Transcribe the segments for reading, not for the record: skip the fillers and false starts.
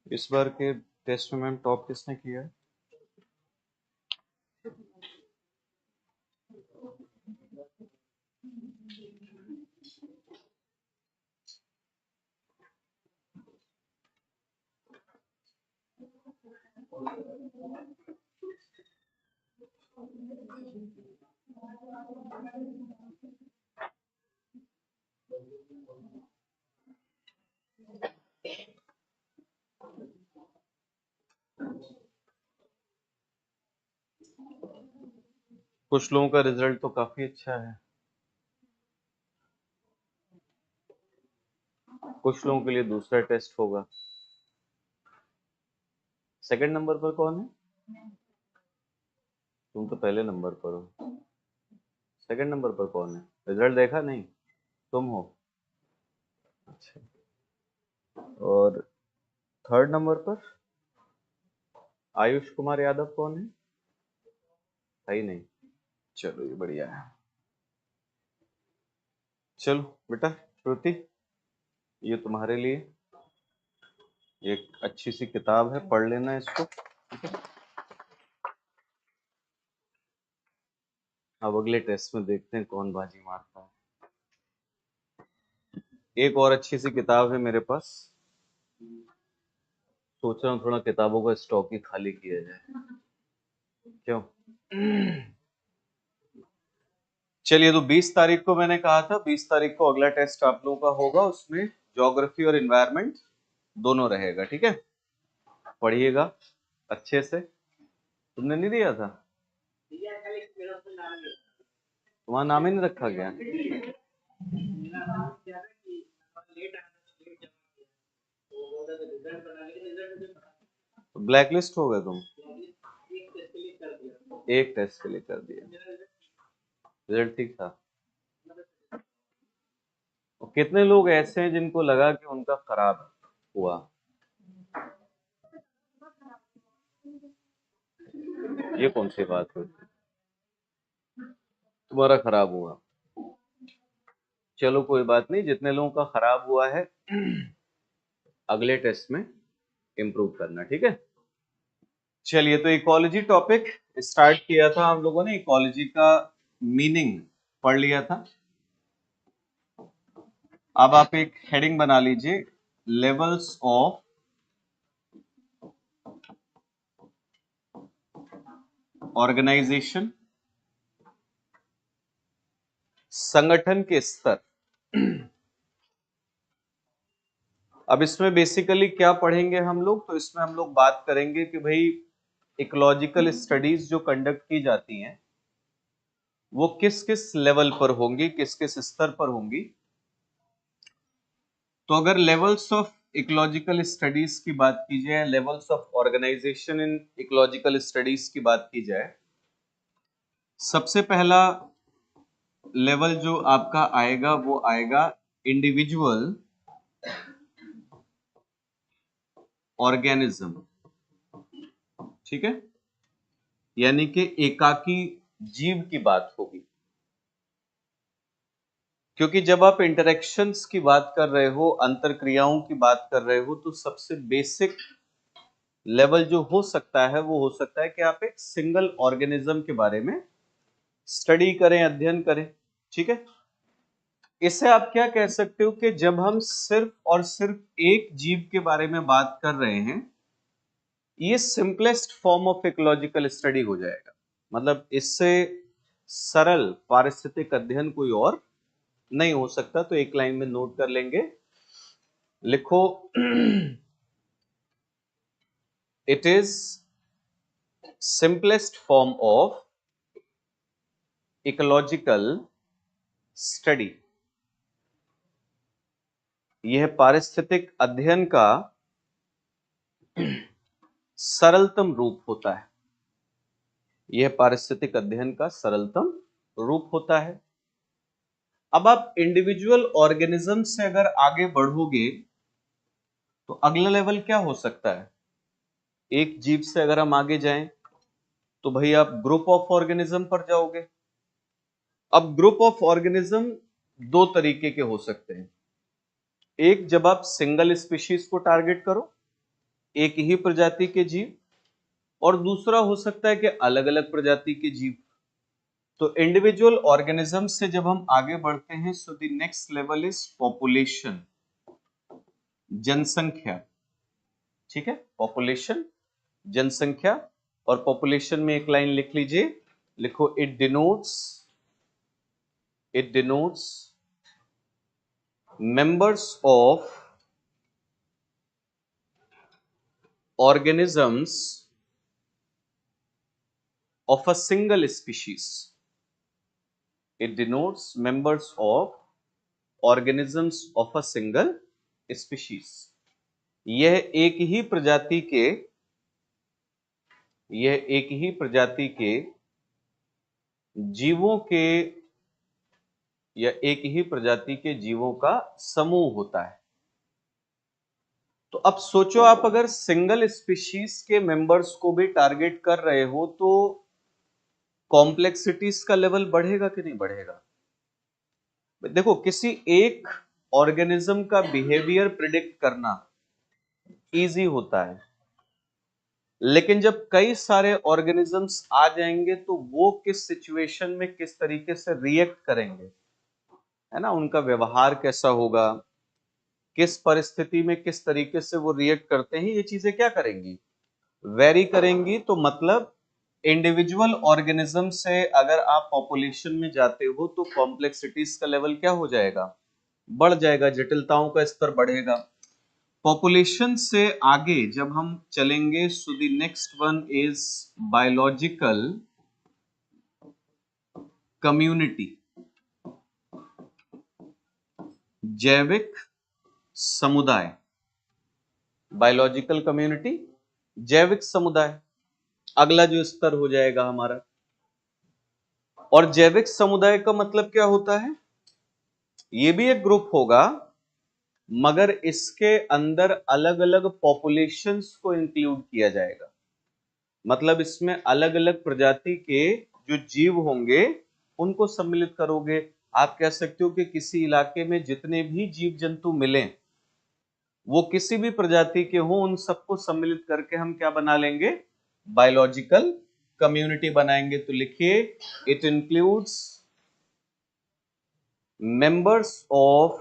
इस बार के टेस्ट में मैम टॉप किसने किया है? कुछ लोगों का रिजल्ट तो काफी अच्छा है, कुछ लोगों के लिए दूसरा टेस्ट होगा। सेकंड नंबर पर कौन है? तुम तो पहले नंबर पर हो। सेकंड नंबर पर कौन है? रिजल्ट देखा नहीं? तुम हो। अच्छा। और थर्ड नंबर पर आयुष कुमार यादव कौन है? है ही नहीं। चलो ये बढ़िया है। चलो बेटा श्रुति, ये तुम्हारे लिए एक अच्छी सी किताब है, पढ़ लेना इसको। अब अगले टेस्ट में देखते हैं कौन बाजी मारता है। एक और अच्छी सी किताब है मेरे पास, सोच रहा हूँ थोड़ा किताबों का स्टॉक ही खाली किया जाए, क्यों? चलिए, तो 20 तारीख को मैंने कहा था, 20 तारीख को अगला टेस्ट आप लोगों का होगा, उसमें ज्योग्राफी और एनवायरनमेंट दोनों रहेगा, ठीक है? पढ़िएगा अच्छे से। तुमने नहीं दिया था? तुम्हारा नाम ही नहीं रखा गया? ब्लैक लिस्ट हो गए तुम? एक टेस्ट के लिए कर दिया, रिजल्ट ठीक था। और कितने लोग ऐसे हैं जिनको लगा कि उनका खराब हुआ? ये कौन सी बात हुई? तुम्हारा खराब हुआ? चलो कोई बात नहीं, जितने लोगों का खराब हुआ है अगले टेस्ट में इम्प्रूव करना, ठीक है? चलिए, तो इकोलॉजी टॉपिक स्टार्ट किया था हम लोगों ने, इकोलॉजी का मीनिंग पढ़ लिया था। अब आप एक हेडिंग बना लीजिए, लेवल्स ऑफ ऑर्गेनाइजेशन, संगठन के स्तर। अब इसमें बेसिकली क्या पढ़ेंगे हम लोग? तो इसमें हम लोग बात करेंगे कि भाई इकोलॉजिकल स्टडीज जो कंडक्ट की जाती हैं वो किस किस लेवल पर होंगी, किस किस स्तर पर होंगी। तो अगर लेवल्स ऑफ इकोलॉजिकल स्टडीज की बात की जाए, levels of organisation in ecological studies की बात की जाए, सबसे पहला लेवल जो आपका आएगा वो आएगा इंडिविजुअल ऑर्गेनिज्म, ठीक है? यानी कि एकाकी जीव की बात होगी, क्योंकि जब आप इंटरेक्शंस की बात कर रहे हो, अंतरक्रियाओं की बात कर रहे हो, तो सबसे बेसिक लेवल जो हो सकता है वो हो सकता है कि आप एक सिंगल ऑर्गेनिज्म के बारे में स्टडी करें, अध्ययन करें, ठीक है? इससे आप क्या कह सकते हो कि जब हम सिर्फ और सिर्फ एक जीव के बारे में बात कर रहे हैं, ये simplest form of ecological study हो जाएगा। मतलब इससे सरल पारिस्थितिक अध्ययन कोई और नहीं हो सकता। तो एक लाइन में नोट कर लेंगे, लिखो it is simplest form of ecological study. यह पारिस्थितिक अध्ययन का सरलतम रूप होता है। यह पारिस्थितिक अध्ययन का सरलतम रूप होता है। अब आप इंडिविजुअल ऑर्गेनिज्म से अगर आगे बढ़ोगे तो अगला लेवल क्या हो सकता है? एक जीव से अगर हम आगे जाएं तो भाई आप ग्रुप ऑफ ऑर्गेनिज्म पर जाओगे। अब ग्रुप ऑफ ऑर्गेनिज्म दो तरीके के हो सकते हैं। एक, जब आप सिंगल स्पीशीज को टारगेट करो, एक ही प्रजाति के जीव, और दूसरा हो सकता है कि अलग अलग प्रजाति के जीव। तो इंडिविजुअल ऑर्गेनिज्म से जब हम आगे बढ़ते हैं, so the next level is population, जनसंख्या। ठीक है, पॉपुलेशन, जनसंख्या। और पॉपुलेशन में एक लाइन लिख लीजिए, लिखो, it denotes members of organisms of a single species. It denotes members of organisms of a single species. यह एक ही प्रजाति के जीवों के या एक ही प्रजाति के जीवों का समूह होता है। तो अब सोचो, आप अगर सिंगल स्पीशीज के मेंबर्स को भी टारगेट कर रहे हो तो कॉम्प्लेक्सिटीज का लेवल बढ़ेगा कि नहीं बढ़ेगा? देखो, किसी एक ऑर्गेनिज्म का बिहेवियर प्रिडिक्ट करना इजी होता है, लेकिन जब कई सारे ऑर्गेनिजम्स आ जाएंगे तो वो किस सिचुएशन में किस तरीके से रिएक्ट करेंगे, है ना, उनका व्यवहार कैसा होगा, किस परिस्थिति में किस तरीके से वो रिएक्ट करते हैं, ये चीजें क्या करेंगी, वेरी करेंगी। तो मतलब इंडिविजुअल ऑर्गेनिज्म से अगर आप पॉपुलेशन में जाते हो तो कॉम्प्लेक्सिटीज का लेवल क्या हो जाएगा, बढ़ जाएगा, जटिलताओं का स्तर बढ़ेगा। पॉपुलेशन से आगे जब हम चलेंगे, so the next one is biological community, जैविक समुदाय। बायोलॉजिकल कम्युनिटी, जैविक समुदाय, अगला जो स्तर हो जाएगा हमारा। और जैविक समुदाय का मतलब क्या होता है, ये भी एक ग्रुप होगा, मगर इसके अंदर अलग अलग पॉपुलेशंस को इंक्लूड किया जाएगा। मतलब इसमें अलग अलग प्रजाति के जो जीव होंगे उनको सम्मिलित करोगे। आप कह सकते हो कि किसी इलाके में जितने भी जीव जंतु मिलें, वो किसी भी प्रजाति के हों, उन सबको सम्मिलित करके हम क्या बना लेंगे, बायोलॉजिकल कम्युनिटी बनाएंगे। तो लिखिए, it includes members of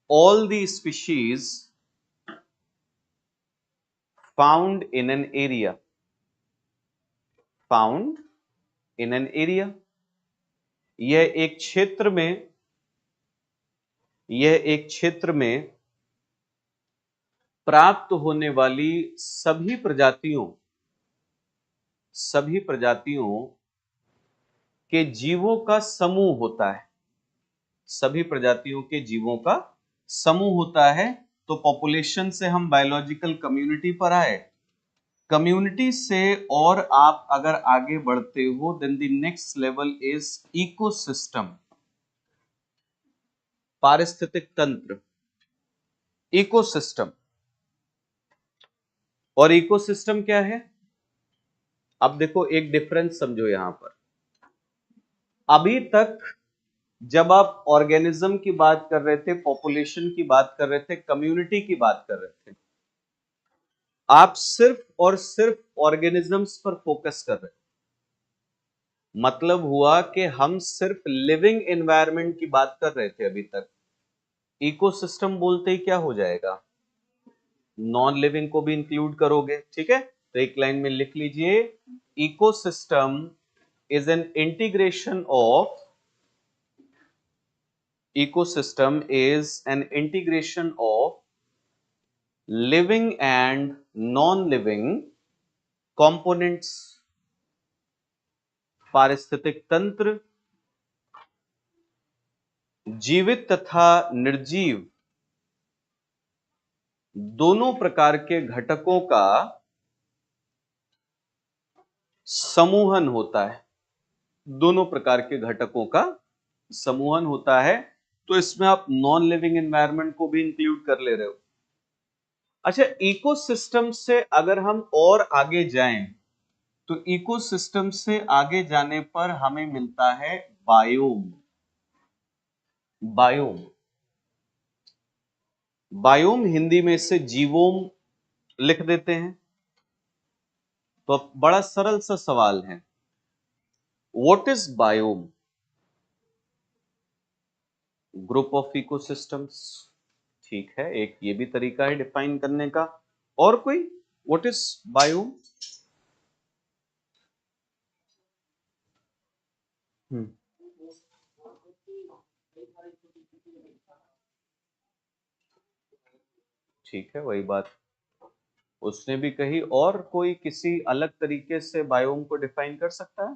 all the species found in an area, found in an area। यह एक क्षेत्र में प्राप्त होने वाली सभी प्रजातियों के जीवों का समूह होता है, सभी प्रजातियों के जीवों का समूह होता है। तो पॉपुलेशन से हम बायोलॉजिकल कम्युनिटी पर आए, कम्युनिटी से और आप अगर आगे बढ़ते हो, then the next level is ecosystem, पारिस्थितिक तंत्र, इकोसिस्टम। और इकोसिस्टम क्या है, अब देखो एक डिफरेंस समझो यहां पर। अभी तक जब आप ऑर्गेनिज्म की बात कर रहे थे, पॉपुलेशन की बात कर रहे थे, कम्युनिटी की बात कर रहे थे, आप सिर्फ और सिर्फ ऑर्गेनिजम्स पर फोकस कर रहे थे। मतलब हुआ कि हम सिर्फ लिविंग एनवायरनमेंट की बात कर रहे थे अभी तक। इकोसिस्टम बोलते ही क्या हो जाएगा, नॉन लिविंग को भी इंक्लूड करोगे। ठीक है, तो एक लाइन में लिख लीजिए, ecosystem is an integration of living and non living components, पारिस्थितिक तंत्र, जीवित तथा निर्जीव दोनों प्रकार के घटकों का समूहन होता है, दोनों प्रकार के घटकों का समूहन होता है। तो इसमें आप नॉन लिविंग एनवायरनमेंट को भी इंक्लूड कर ले रहे हो। अच्छा, इकोसिस्टम से अगर हम और आगे जाएं, तो इकोसिस्टम से आगे जाने पर हमें मिलता है बायोम। बायोम, बायोम हिंदी में इसे जीवोम लिख देते हैं। तो अब बड़ा सरल सा सवाल है, what is biome? Group of ecosystems. ठीक है, एक ये भी तरीका है डिफाइन करने का। और कोई? What is biome? ठीक है, वही बात उसने भी कही। और कोई किसी अलग तरीके से बायोम को डिफाइन कर सकता है?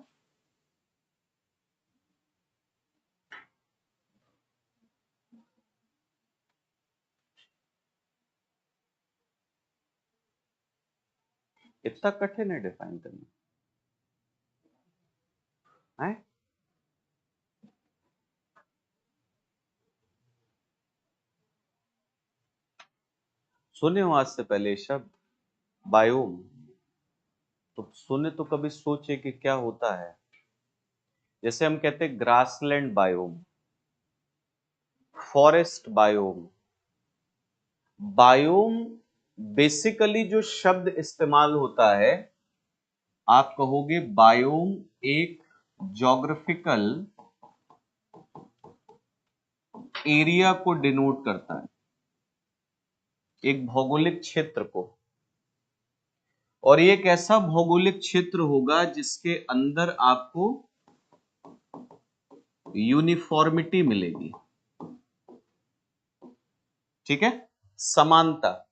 इतना कठिन है डिफाइन करना है? सुने हो आज से पहले शब्द बायोम? तो सुने तो कभी सोचे कि क्या होता है। जैसे हम कहते हैं grassland biome, forest biome. Biome basically जो शब्द इस्तेमाल होता है, आप कहोगे बायोम एक ज्योग्राफिकल एरिया को डिनोट करता है, एक भौगोलिक क्षेत्र को। और ये एक ऐसा भौगोलिक क्षेत्र होगा जिसके अंदर आपको यूनिफॉर्मिटी मिलेगी। ठीक है, समानता।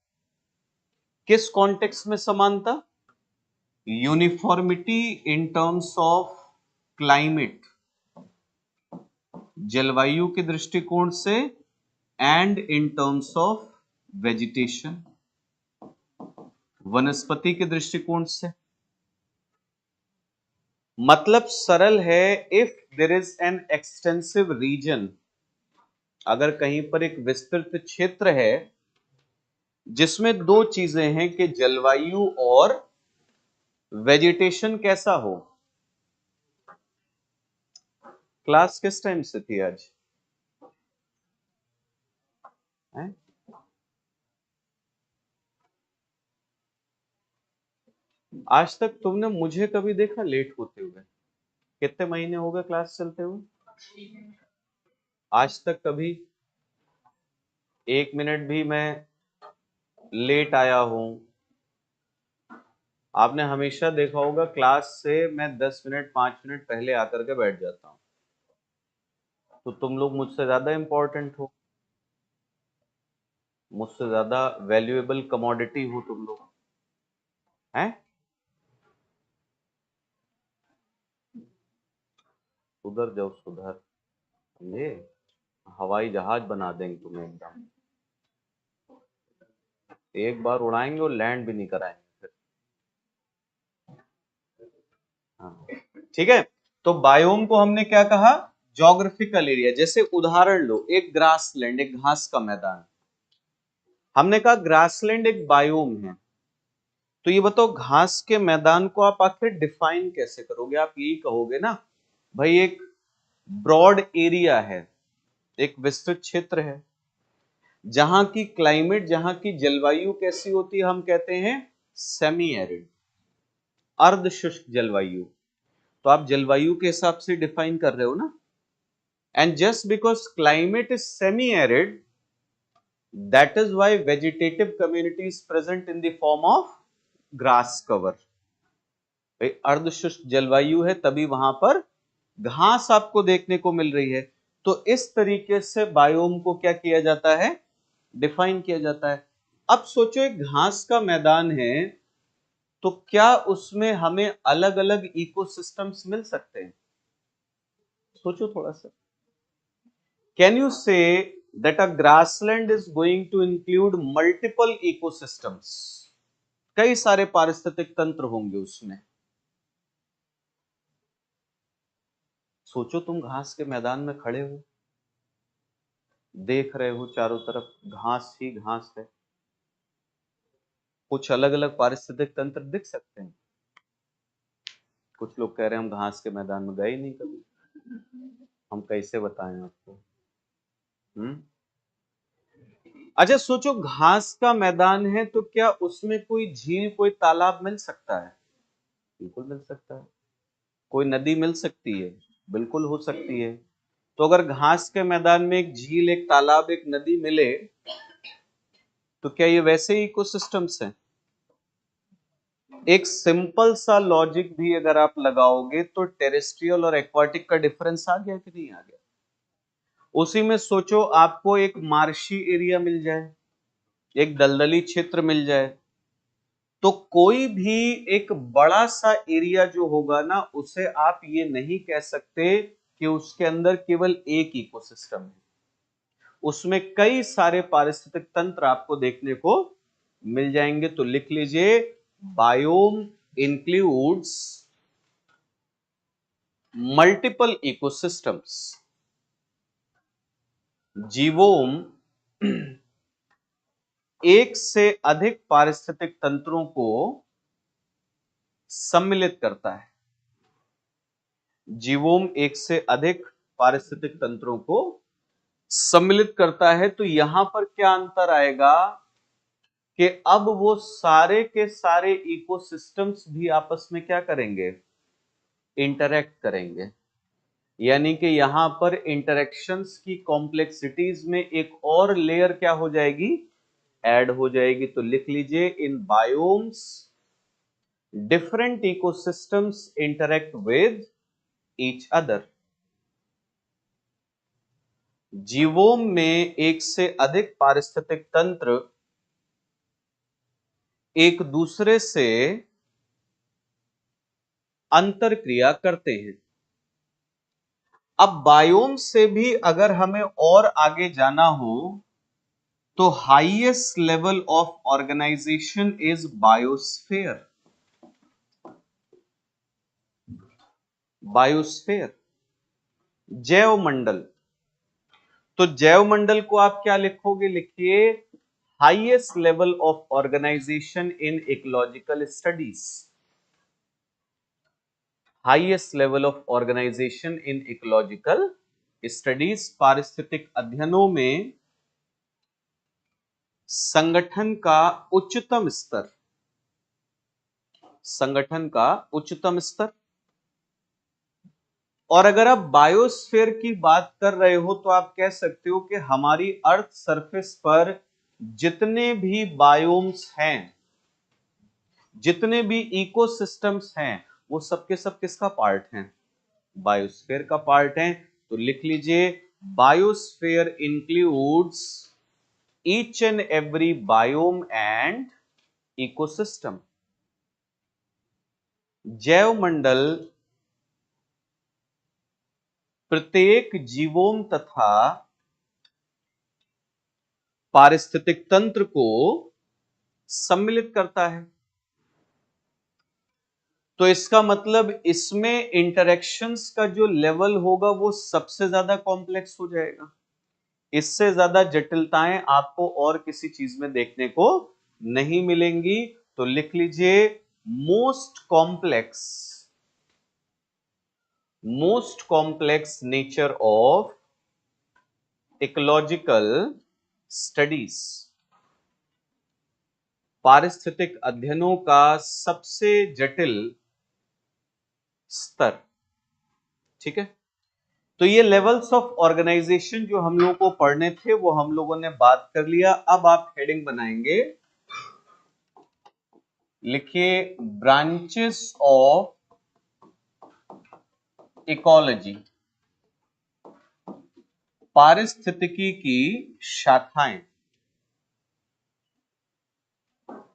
किस कॉन्टेक्स्ट में समानता? Uniformity in terms of climate, जलवायु के दृष्टिकोण से, and in terms of vegetation, वनस्पति के दृष्टिकोण से। मतलब सरल है, if there is an extensive region, अगर कहीं पर एक विस्तृत क्षेत्र है जिसमें दो चीजें हैं कि जलवायु और वेजिटेशन कैसा हो। क्लास किस टाइम से थी आज? है? आज तक तुमने मुझे कभी देखा लेट होते हुए? कितने महीने हो गए क्लास चलते हुए? आज तक कभी एक मिनट भी मैं लेट आया हूं? आपने हमेशा देखा होगा क्लास से मैं 10 मिनट 5 मिनट पहले आकर के बैठ जाता हूं। तो तुम लोग मुझसे ज्यादा इंपॉर्टेंट हो, मुझसे ज्यादा वैल्यूएबल कमोडिटी हो तुम लोग। हैं? सुधर जाओ, सुधर, समझे? हवाई जहाज बना देंगे तुम्हें एकदम, एक बार उड़ाएंगे और लैंड भी नहीं कराएंगे फिर। हाँ, ठीक है। तो बायोम को हमने क्या कहा? Geographical area. जैसे उदाहरण लो, एक ग्रासलैंड, एक घास का मैदान। हमने कहा ग्रासलैंड एक बायोम है। तो ये बताओ, घास के मैदान को आप आखिर डिफाइन कैसे करोगे? आप यही कहोगे ना, भाई एक ब्रॉड एरिया है, एक विस्तृत क्षेत्र है जहां की क्लाइमेट, जहां की जलवायु कैसी होती है, हम कहते हैं सेमी एरिड, अर्ध शुष्क जलवायु। तो आप जलवायु के हिसाब से डिफाइन कर रहे हो ना। And just because climate is semi arid, that is why vegetative community is present in the form of grass cover. अर्ध शुष्क जलवायु है, तभी वहां पर घास आपको देखने को मिल रही है। तो इस तरीके से बायोम को क्या किया जाता है? डिफाइन किया जाता है। अब सोचो, एक घास का मैदान है, तो क्या उसमें हमें अलग अलग इकोसिस्टम्स मिल सकते हैं? सोचो थोड़ा सा। Can you say that a grassland is going to include multiple ecosystems? कई सारे पारिस्थितिक तंत्र होंगे उसमें। सोचो, तुम घास के मैदान में खड़े हो, देख रहे हो चारों तरफ घास ही घास है। कुछ अलग अलग पारिस्थितिक तंत्र दिख सकते हैं। कुछ लोग कह रहे हैं हम घास के मैदान में गए ही नहीं कभी, हम कैसे बताएं आपको? हम्म अच्छा सोचो, घास का मैदान है तो क्या उसमें कोई झील, कोई तालाब मिल सकता है? बिल्कुल मिल सकता है। कोई नदी मिल सकती है? बिल्कुल हो सकती है। तो अगर घास के मैदान में एक झील, एक तालाब, एक नदी मिले, तो क्या ये वैसे इकोसिस्टम्स हैं? एक सिंपल सा लॉजिक भी अगर आप लगाओगे तो टेरेस्ट्रियल और एक्वाटिक का डिफरेंस आ गया कि नहीं आ गया? उसी में सोचो, आपको एक मार्शी एरिया मिल जाए, एक दलदली क्षेत्र मिल जाए, तो कोई भी एक बड़ा सा एरिया जो होगा ना, उसे आप ये नहीं कह सकते कि उसके अंदर केवल एक इकोसिस्टम है। उसमें कई सारे पारिस्थितिक तंत्र आपको देखने को मिल जाएंगे। तो लिख लीजिए, बायोम इंक्लूड्स मल्टीपल इकोसिस्टम्स। जीवोम एक से अधिक पारिस्थितिक तंत्रों को सम्मिलित करता है। जीवोम एक से अधिक पारिस्थितिक तंत्रों को सम्मिलित करता है। तो यहां पर क्या अंतर आएगा कि अब वो सारे के सारे इकोसिस्टम्स भी आपस में क्या करेंगे? इंटरैक्ट करेंगे। यानी कि यहां पर इंटरेक्शंस की कॉम्प्लेक्सिटीज में एक और लेयर क्या हो जाएगी? ऐड हो जाएगी। तो लिख लीजिए, in biomes different ecosystems interact with each other. जीवोम में एक से अधिक पारिस्थितिक तंत्र एक दूसरे से अंतर क्रिया करते हैं। अब बायोम से भी अगर हमें और आगे जाना हो, तो highest level of organisation is biosphere. Biosphere, जैव मंडल। तो जैव मंडल को आप क्या लिखोगे? लिखिए, highest level of organisation in ecological studies. Highest level of organisation in ecological studies, पारिस्थितिक अध्ययनों में संगठन का उच्चतम स्तर। संगठन का उच्चतम स्तर। और अगर आप बायोस्फीयर की बात कर रहे हो, तो आप कह सकते हो कि हमारी अर्थ सरफेस पर जितने भी बायोम्स हैं, जितने भी इकोसिस्टम्स हैं, वो सबके सब किसका पार्ट हैं? बायोस्फीयर का पार्ट हैं। तो लिख लीजिए, biosphere includes each and every biome and ecosystem. जैव मंडल प्रत्येक जीवोम तथा पारिस्थितिक तंत्र को सम्मिलित करता है। तो इसका मतलब इसमें इंटरेक्शंस का जो लेवल होगा वो सबसे ज्यादा कॉम्प्लेक्स हो जाएगा। इससे ज्यादा जटिलताएं आपको और किसी चीज में देखने को नहीं मिलेंगी। तो लिख लीजिए, most complex nature of ecological studies. पारिस्थितिक अध्ययनों का सबसे जटिल स्तर। ठीक है। तो ये लेवल्स ऑफ ऑर्गेनाइजेशन जो हम लोगों को पढ़ने थे, वो हम लोगों ने बात कर लिया। अब आप हेडिंग बनाएंगे, लिखिए, ब्रांचेस ऑफ इकोलॉजी। पारिस्थितिकी की शाखाएं।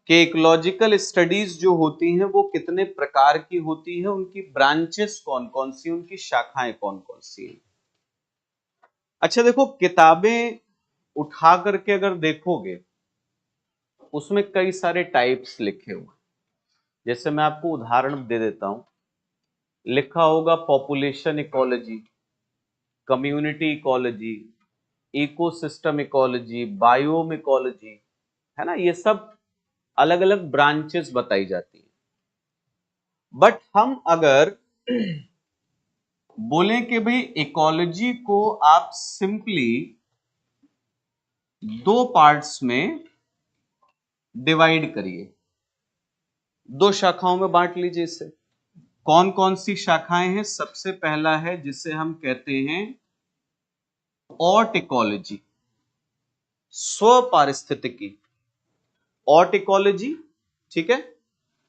कि इकोलॉजिकल स्टडीज जो होती हैं वो कितने प्रकार की होती हैं, उनकी ब्रांचेस कौन कौन सी, उनकी शाखाएं कौन कौन सी हैं। अच्छा देखो, किताबें उठा करके अगर देखोगे, उसमें कई सारे टाइप्स लिखे हुए। जैसे मैं आपको उदाहरण दे देता हूं, लिखा होगा population ecology, community ecology, ecosystem ecology, biome ecology, है ना। ये सब अलग अलग ब्रांचेस बताई जाती है। बट हम अगर बोलें कि भाई इकोलॉजी को आप सिंपली दो पार्ट्स में डिवाइड करिए, दो शाखाओं में बांट लीजिए इसे। कौन कौन सी शाखाएं हैं? सबसे पहला है जिसे हम कहते हैं ऑर्टिकोलॉजी, स्वपारिस्थितिकी। ऑर्टिकोलॉजी, ठीक है,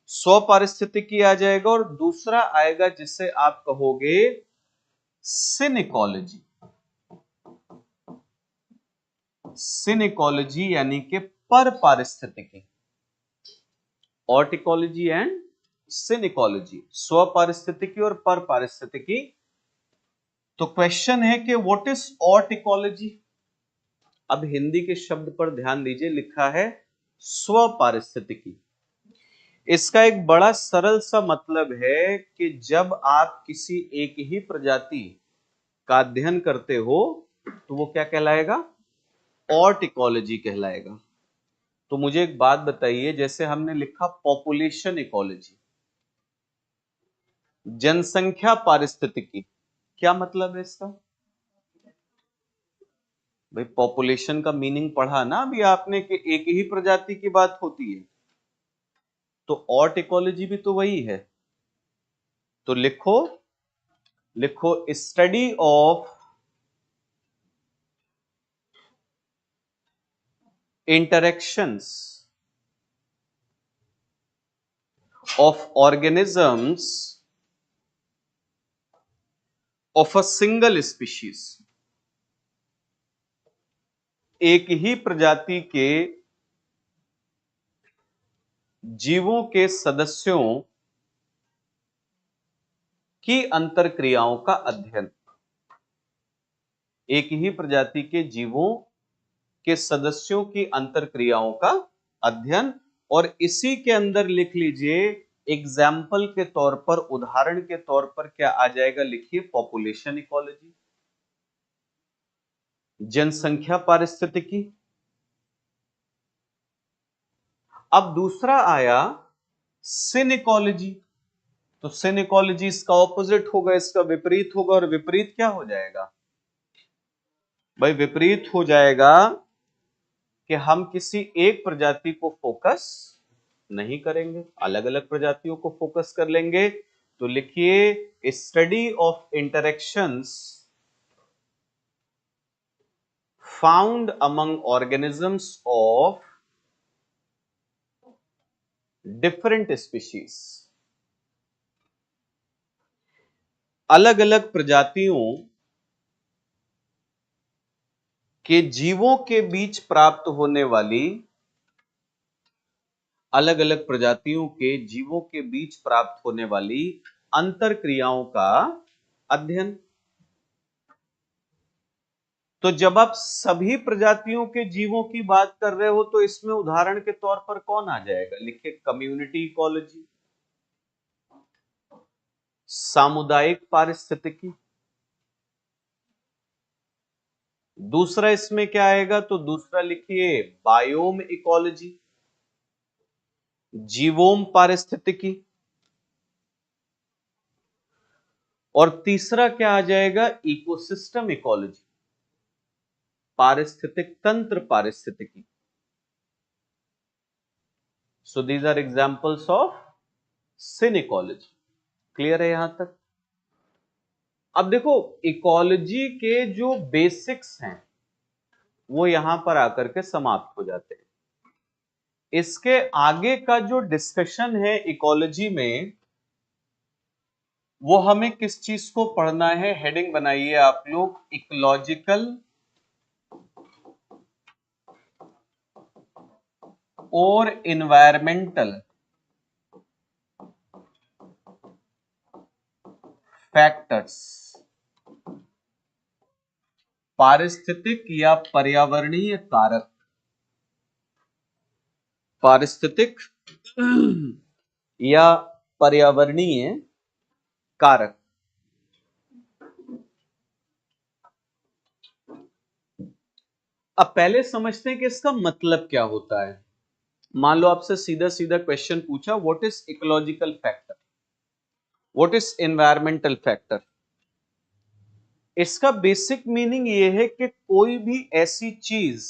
स्वपारिस्थितिकी आ जाएगा। और दूसरा आएगा जिसे आप कहोगे सिनिकोलॉजी। सिनिकोलॉजी यानी कि पर पारिस्थितिकी। ऑर्टिकोलॉजी एंड सिनिकोलॉजी, स्वपारिस्थितिकी और पर पारिस्थितिकी। तो क्वेश्चन है कि व्हाट इज ऑर्टिकोलॉजी? अब हिंदी के शब्द पर ध्यान दीजिए, लिखा है स्वपारिस्थितिकी। इसका एक बड़ा सरल सा मतलब है कि जब आप किसी एक ही प्रजाति का अध्ययन करते हो तो वो क्या कहलाएगा? ऑर्टिकोलॉजी कहलाएगा। तो मुझे एक बात बताइए, जैसे हमने लिखा पॉपुलेशन इकोलॉजी, जनसंख्या पारिस्थितिकी, क्या मतलब है इसका? भाई पॉपुलेशन का मीनिंग पढ़ा ना अभी आपने कि एक ही प्रजाति की बात होती है, तो ऑर्टिकोलॉजी भी तो वही है। तो लिखो, लिखो study of interactions of organisms of a single species। एक ही प्रजाति के जीवों के सदस्यों की अंतरक्रियाओं का अध्ययन। एक ही प्रजाति के जीवों के सदस्यों की अंतरक्रियाओं का अध्ययन। और इसी के अंदर लिख लीजिए एग्जाम्पल के तौर पर, उदाहरण के तौर पर क्या आ जाएगा? लिखिए पॉपुलेशन इकोलॉजी, जनसंख्या पारिस्थितिकी। अब दूसरा आया सिन इकोलॉजी। तो सिन इकोलॉजी इसका ऑपोजिट होगा, इसका विपरीत होगा। और विपरीत क्या हो जाएगा भाई? विपरीत हो जाएगा कि हम किसी एक प्रजाति को फोकस नहीं करेंगे, अलग अलग प्रजातियों को फोकस कर लेंगे। तो लिखिए study of interactions found among organisms of different species. अलग अलग प्रजातियों के जीवों के बीच प्राप्त होने वाली, अलग अलग प्रजातियों के जीवों के बीच प्राप्त होने वाली अंतरक्रियाओं का अध्ययन। तो जब आप सभी प्रजातियों के जीवों की बात कर रहे हो तो इसमें उदाहरण के तौर पर कौन आ जाएगा? लिखिए कम्युनिटी इकोलॉजी, सामुदायिक पारिस्थितिकी। दूसरा इसमें क्या आएगा? तो दूसरा लिखिए बायोम इकोलॉजी, जीवोम पारिस्थितिकी। और तीसरा क्या आ जाएगा? इकोसिस्टम इकोलॉजी, पारिस्थितिक तंत्र पारिस्थितिकी। So these are examples of synecology. Clear है यहां तक? अब देखो इकोलॉजी के जो बेसिक्स हैं वो यहां पर आकर के समाप्त हो जाते हैं। इसके आगे का जो डिस्कशन है इकोलॉजी में, वो हमें किस चीज को पढ़ना है? हेडिंग बनाइए आप लोग, इकोलॉजिकल और इन्वायरमेंटल फैक्टर्स। पारिस्थितिक या पर्यावरणीय कारक, पारिस्थितिक या पर्यावरणीय कारक। अब पहले समझते हैं कि इसका मतलब क्या होता है। मान लो आपसे सीधा सीधा क्वेश्चन पूछा, what is ecological factor, what is environmental factor. इसका बेसिक मीनिंग यह है कि कोई भी ऐसी चीज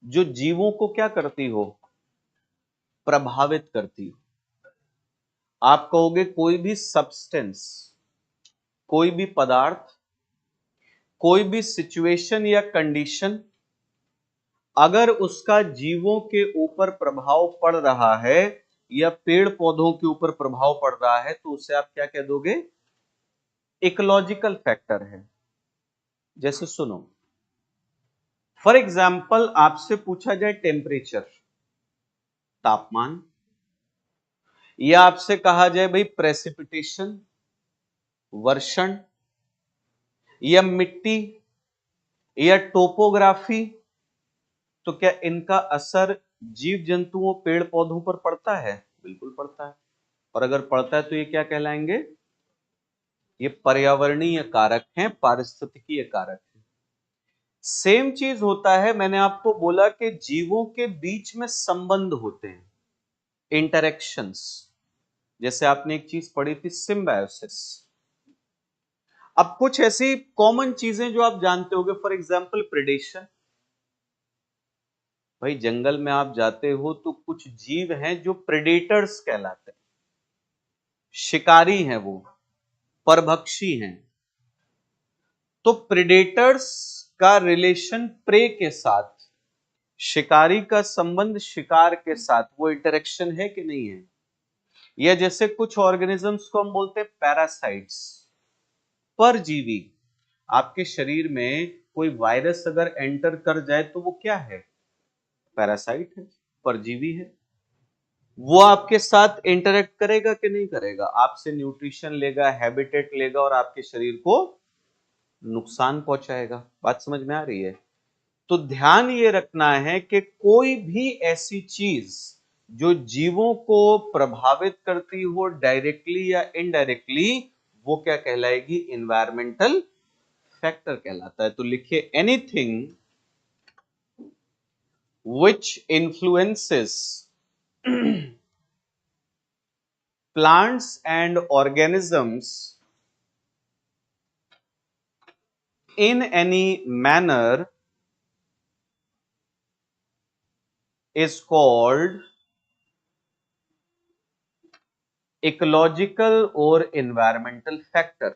जो जीवों को क्या करती हो, प्रभावित करती हो। आप कहोगे कोई भी सब्सटेंस, कोई भी पदार्थ, कोई भी सिचुएशन या कंडीशन अगर उसका जीवों के ऊपर प्रभाव पड़ रहा है या पेड़ पौधों के ऊपर प्रभाव पड़ रहा है तो उसे आप क्या कह दोगे, इकोलॉजिकल फैक्टर है। जैसे सुनो, फॉर एग्जाम्पल आपसे पूछा जाए टेम्परेचर, तापमान, या आपसे कहा जाए भाई प्रेसिपिटेशन, वर्षण, या मिट्टी, या टोपोग्राफी, तो क्या इनका असर जीव जंतुओं पेड़ पौधों पर पड़ता है? बिल्कुल पड़ता है। और अगर पड़ता है तो ये क्या कहलाएंगे, ये पर्यावरणीय कारक हैं, पारिस्थितिकीय कारक हैं। सेम चीज होता है, मैंने आपको बोला कि जीवों के बीच में संबंध होते हैं, इंटरेक्शंस। जैसे आपने एक चीज पढ़ी थी, सिम्बायोसिस। अब कुछ ऐसी कॉमन चीजें जो आप जानते होंगे, फॉर एग्जाम्पल प्रेडेशन। भाई जंगल में आप जाते हो तो कुछ जीव हैं जो प्रेडेटर्स कहलाते हैं, शिकारी हैं, वो परभक्षी हैं। तो प्रेडेटर्स का रिलेशन प्रे के साथ, शिकारी का संबंध शिकार के साथ, वो इंटरेक्शन है कि नहीं है? या जैसे कुछ ऑर्गेनिजम्स को हम बोलते हैं पैरासाइट्स, परजीवी। आपके शरीर में कोई वायरस अगर एंटर कर जाए तो वो क्या है, पैरासाइट है, परजीवी है। वो आपके साथ इंटरेक्ट करेगा कि नहीं करेगा? आपसे न्यूट्रिशन लेगा, हैबिटेट लेगा और आपके शरीर को नुकसान पहुंचाएगा। बात समझ में आ रही है? तो ध्यान ये रखना है कि कोई भी ऐसी चीज जो जीवों को प्रभावित करती हो डायरेक्टली या इनडायरेक्टली, वो क्या कहलाएगी, इन्वायरमेंटल फैक्टर कहलाता है। तो लिखिए, anything which influences plants and organisms in any manner is called ecological or environmental factor,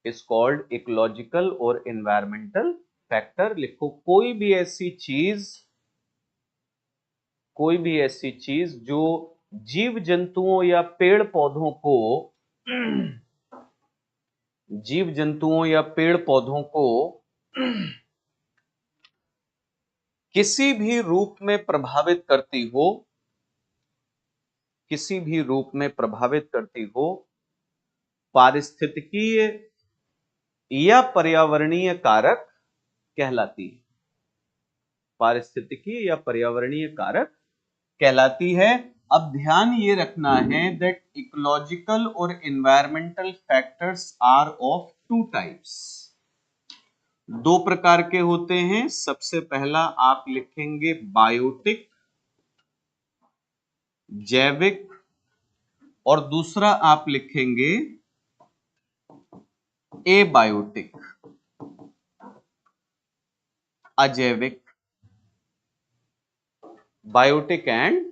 is called ecological or environmental factor। लिखो, कोई भी ऐसी चीज जो जीव जंतुओं या पेड़ पौधों को जीव जंतुओं या पेड़ पौधों को किसी भी रूप में प्रभावित करती हो, किसी भी रूप में प्रभावित करती हो, पारिस्थितिकीय या पर्यावरणीय कारक कहलाती है। पारिस्थितिकीय या पर्यावरणीय कारक कहलाती है। अब ध्यान ये रखना है दैट इकोलॉजिकल और environmental factors are of two types. दो प्रकार के होते हैं। सबसे पहला आप लिखेंगे बायोटिक, जैविक, और दूसरा आप लिखेंगे एबायोटिक, अजैविक। बायोटिक एंड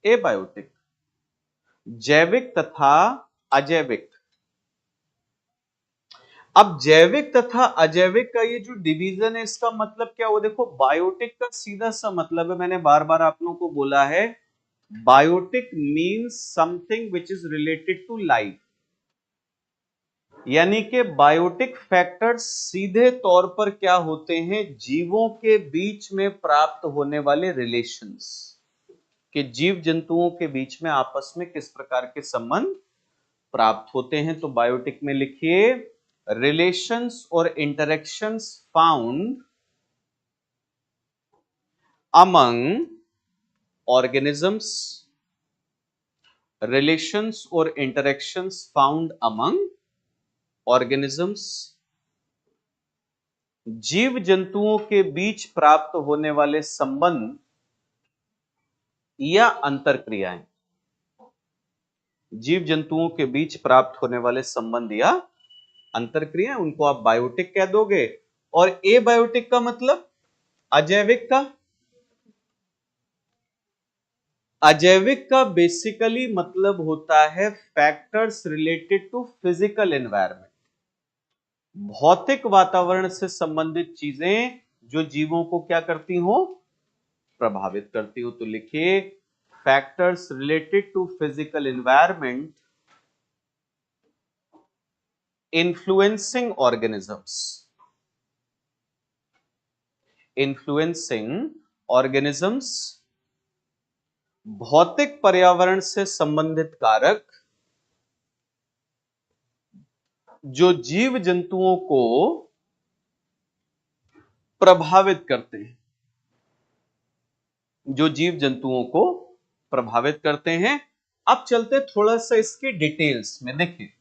एबायोटिक, जैविक तथा अजैविक। अब जैविक तथा अजैविक का ये जो डिवीजन है, इसका मतलब क्या हो, देखो बायोटिक का सीधा सा मतलब है, मैंने बार बार आप लोगों को बोला है, biotic means something which is related to life. यानी कि बायोटिक फैक्टर्स सीधे तौर पर क्या होते हैं, जीवों के बीच में प्राप्त होने वाले रिलेशंस, कि जीव जंतुओं के बीच में आपस में किस प्रकार के संबंध प्राप्त होते हैं। तो बायोटिक में लिखिए, रिलेशंस और interactions found among organisms, relations और इंटरेक्शंस फाउंड अमंग ऑर्गेनिजम्स, जीव जंतुओं के बीच प्राप्त होने वाले संबंध या अंतरक्रियाएं, जीव जंतुओं के बीच प्राप्त होने वाले संबंध या अंतरक्रियाएं, उनको आप बायोटिक कह दोगे। और एबायोटिक का मतलब अजैविक का। अजैविक का बेसिकली मतलब होता है factors related to physical environment, भौतिक वातावरण से संबंधित चीजें जो जीवों को क्या करती हो, प्रभावित करती हो। तो लिखिए factors related to physical environment influencing organisms, influencing organisms, भौतिक पर्यावरण से संबंधित कारक जो जीव जंतुओं को प्रभावित करते हैं, जो जीव जंतुओं को प्रभावित करते हैं। अब चलते थोड़ा सा इसकी डिटेल्स में। देखिए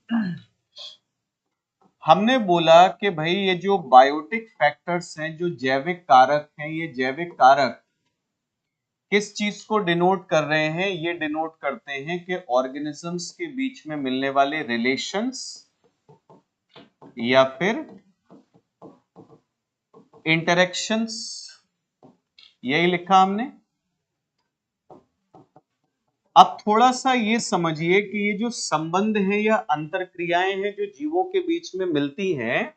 हमने बोला कि भाई ये जो बायोटिक फैक्टर्स हैं, जो जैविक कारक हैं, ये जैविक कारक किस चीज को डिनोट कर रहे हैं, ये डिनोट करते हैं कि ऑर्गेनिजम्स के बीच में मिलने वाले रिलेशंस या फिर इंटरेक्शंस, यही लिखा हमने। अब थोड़ा सा ये समझिए कि ये जो संबंध है या अंतरक्रियाएं हैं जो जीवों के बीच में मिलती हैं,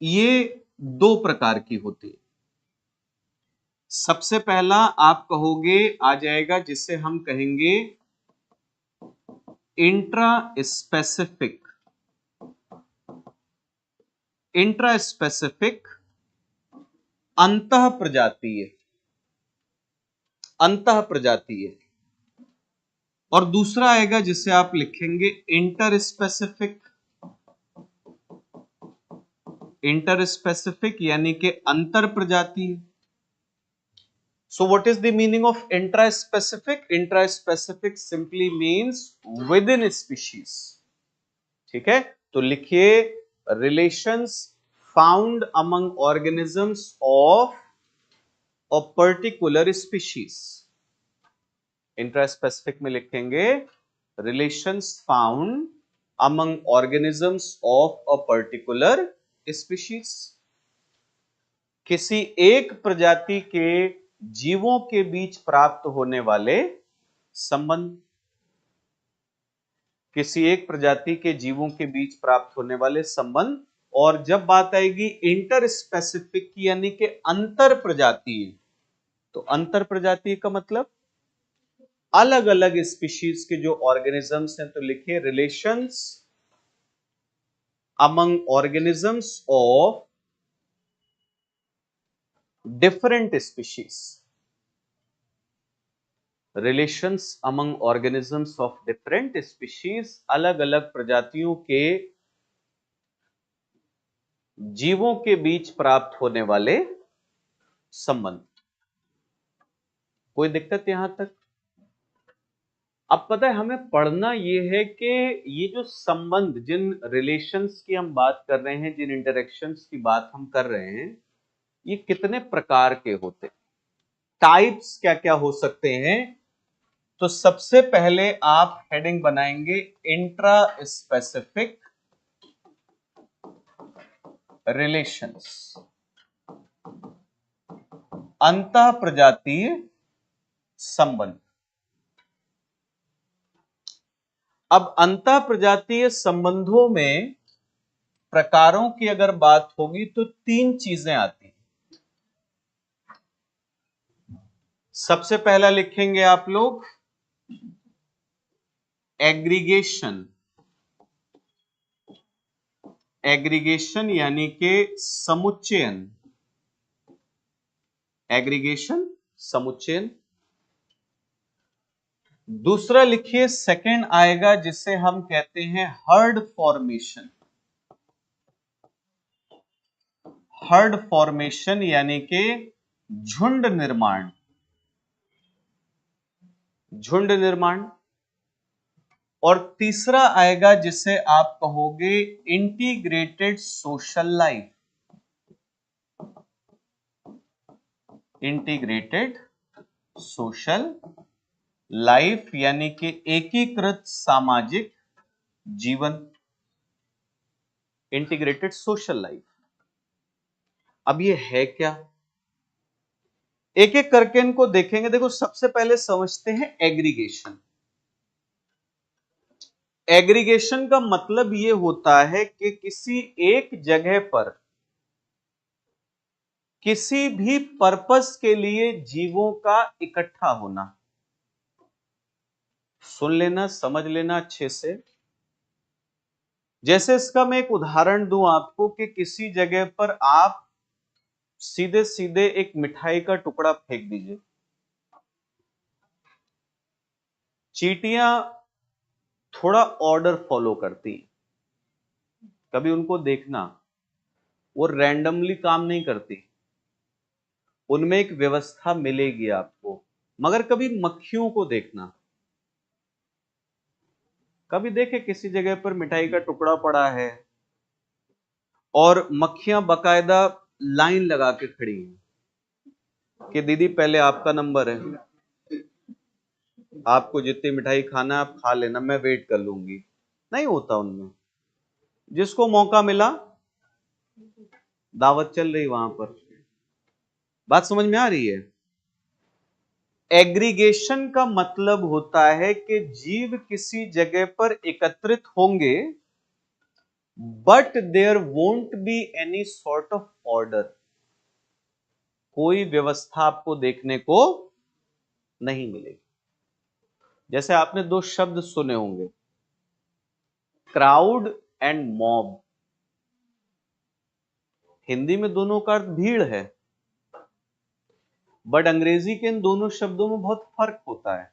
ये दो प्रकार की होती है। सबसे पहला आप कहोगे आ जाएगा जिसे हम कहेंगे इंट्रा स्पेसिफिक, इंट्रा स्पेसिफिक अंतः प्रजातीय, अंतः प्रजातीय। और दूसरा आएगा जिसे आप लिखेंगे इंटर स्पेसिफिक, इंटर स्पेसिफिक यानी कि अंतर प्रजातीय। So what is the meaning of intraspecific? Intraspecific simply means within species. ठीक है, तो लिखिए relations found among organisms of a particular species. Intraspecific में लिखेंगे relations found among organisms of a particular species. किसी एक प्रजाति के जीवों के बीच प्राप्त होने वाले संबंध, किसी एक प्रजाति के जीवों के बीच प्राप्त होने वाले संबंध। और जब बात आएगी इंटर स्पेसिफिक की यानी कि अंतर प्रजातीय, तो अंतर प्रजातीय का मतलब अलग अलग स्पीशीज के जो ऑर्गेनिजम्स हैं, तो लिखिए relations among organisms of different species, relations among organisms of different species, अलग अलग प्रजातियों के जीवों के बीच प्राप्त होने वाले संबंध। कोई दिक्कत यहां तक? अब पता है हमें पढ़ना यह है कि ये जो संबंध, जिन रिलेशंस की हम बात कर रहे हैं, जिन इंटरेक्शंस की बात हम कर रहे हैं, ये कितने प्रकार के होते, टाइप्स क्या क्या हो सकते हैं। तो सबसे पहले आप हेडिंग बनाएंगे इंट्रा स्पेसिफिक रिलेशंस, अंतः प्रजातीय संबंध। अब अंतः प्रजातीय संबंधों में प्रकारों की अगर बात होगी तो तीन चीजें आती हैं। सबसे पहला लिखेंगे आप लोग एग्रीगेशन, एग्रीगेशन यानी कि समुच्चयन, एग्रीगेशन समुच्चयन। दूसरा लिखिए सेकंड आएगा जिसे हम कहते हैं हर्ड फॉर्मेशन, हर्ड फॉर्मेशन यानी कि झुंड निर्माण, झुंड निर्माण। और तीसरा आएगा जिसे आप कहोगे integrated social life, integrated social life यानी कि एकीकृत सामाजिक जीवन, इंटीग्रेटेड सोशल लाइफ। अब ये है क्या, एक एक करके इनको देखेंगे। देखो सबसे पहले समझते हैं एग्रीगेशन। एग्रीगेशन का मतलब ये होता है कि किसी एक जगह पर किसी भी पर्पस के लिए जीवों का इकट्ठा होना। सुन लेना, समझ लेना अच्छे से। जैसे इसका मैं एक उदाहरण दूं आपको कि किसी जगह पर आप सीधे सीधे एक मिठाई का टुकड़ा फेंक दीजिए। चींटियां थोड़ा ऑर्डर फॉलो करती, कभी उनको देखना, वो रैंडमली काम नहीं करती, उनमें एक व्यवस्था मिलेगी आपको। मगर कभी मक्खियों को देखना, कभी देखे किसी जगह पर मिठाई का टुकड़ा पड़ा है और मक्खियां बकायदा लाइन लगा के खड़ी हैं कि दीदी पहले आपका नंबर है, आपको जितनी मिठाई खाना आप खा लेना, मैं वेट कर लूंगी। नहीं होता उनमें, जिसको मौका मिला दावत चल रही वहां पर। बात समझ में आ रही है? एग्रीगेशन का मतलब होता है कि जीव किसी जगह पर एकत्रित होंगे, but there won't be any sort of order. कोई व्यवस्था आपको देखने को नहीं मिलेगी। जैसे आपने दो शब्द सुने होंगे, क्राउड एंड मॉब। हिंदी में दोनों का अर्थ भीड़ है, बट अंग्रेजी के इन दोनों शब्दों में बहुत फर्क होता है।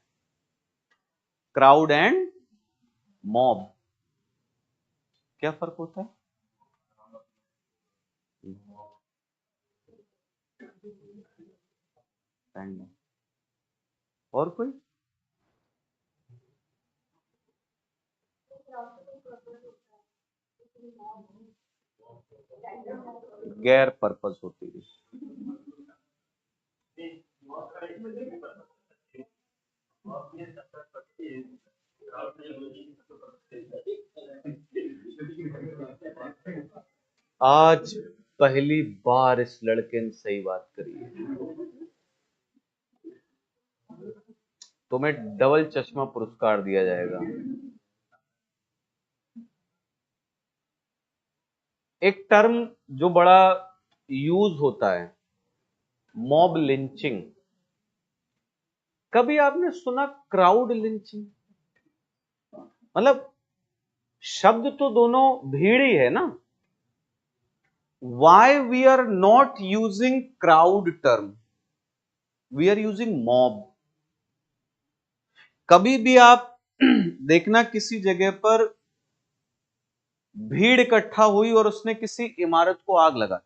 क्राउड एंड मॉब, क्या फर्क होता है? और कोई? गैर पर्पस होती है। आज पहली बार इस लड़के ने सही बात करी है, तुम्हें डबल चश्मा पुरस्कार दिया जाएगा। एक टर्म जो बड़ा यूज होता है, मॉब लिंचिंग। कभी आपने सुना क्राउड लिंचिंग? मतलब शब्द तो दोनों भीड़ ही है ना। Why we are not using crowd term, we are using mob. कभी भी आप देखना किसी जगह पर भीड़ इकट्ठा हुई और उसने किसी इमारत को आग लगा,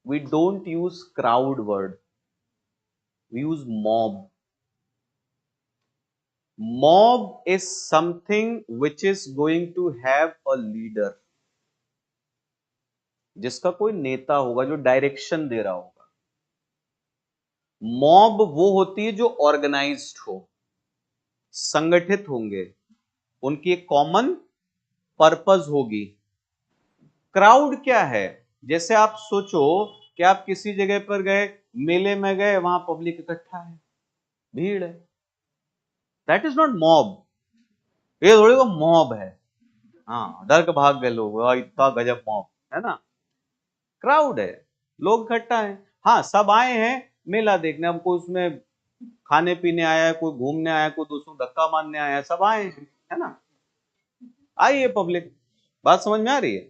we don't use crowd word, we use mob. Mob is something which is going to have a leader, जिसका कोई नेता होगा जो डायरेक्शन दे रहा होगा। मॉब वो होती है जो ऑर्गेनाइज्ड हो, संगठित होंगे, उनकी एक कॉमन पर्पस होगी। क्राउड क्या है? जैसे आप सोचो कि आप किसी जगह पर गए, मेले में गए, वहां पब्लिक इकट्ठा है, भीड़ है, दैट इज नॉट मॉब। ये थोड़ी वो मॉब है, हाँ डर के भाग गए लोग, इतना गजब मॉब है ना। क्राउड है, लोग इकट्ठा है। हाँ सब आए हैं मेला देखने, अब कोई उसमें खाने पीने आया है, कोई घूमने आया है, कोई दूसरों धक्का मारने आया है, सब आए हैं, है ना। आइए पब्लिक। बात समझ में आ रही है?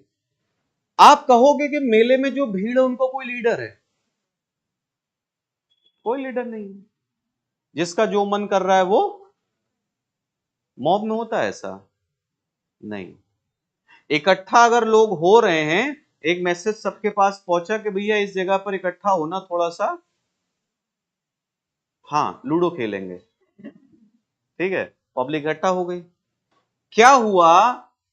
आप कहोगे कि मेले में जो भीड़ है उनको कोई लीडर है? कोई लीडर नहीं है, जिसका जो मन कर रहा है वो। मॉब में होता है ऐसा नहीं। इकट्ठा अगर लोग हो रहे हैं, एक मैसेज सबके पास पहुंचा कि भैया इस जगह पर इकट्ठा होना, थोड़ा सा हाँ लूडो खेलेंगे, ठीक है, पब्लिक इकट्ठा हो गई। क्या हुआ?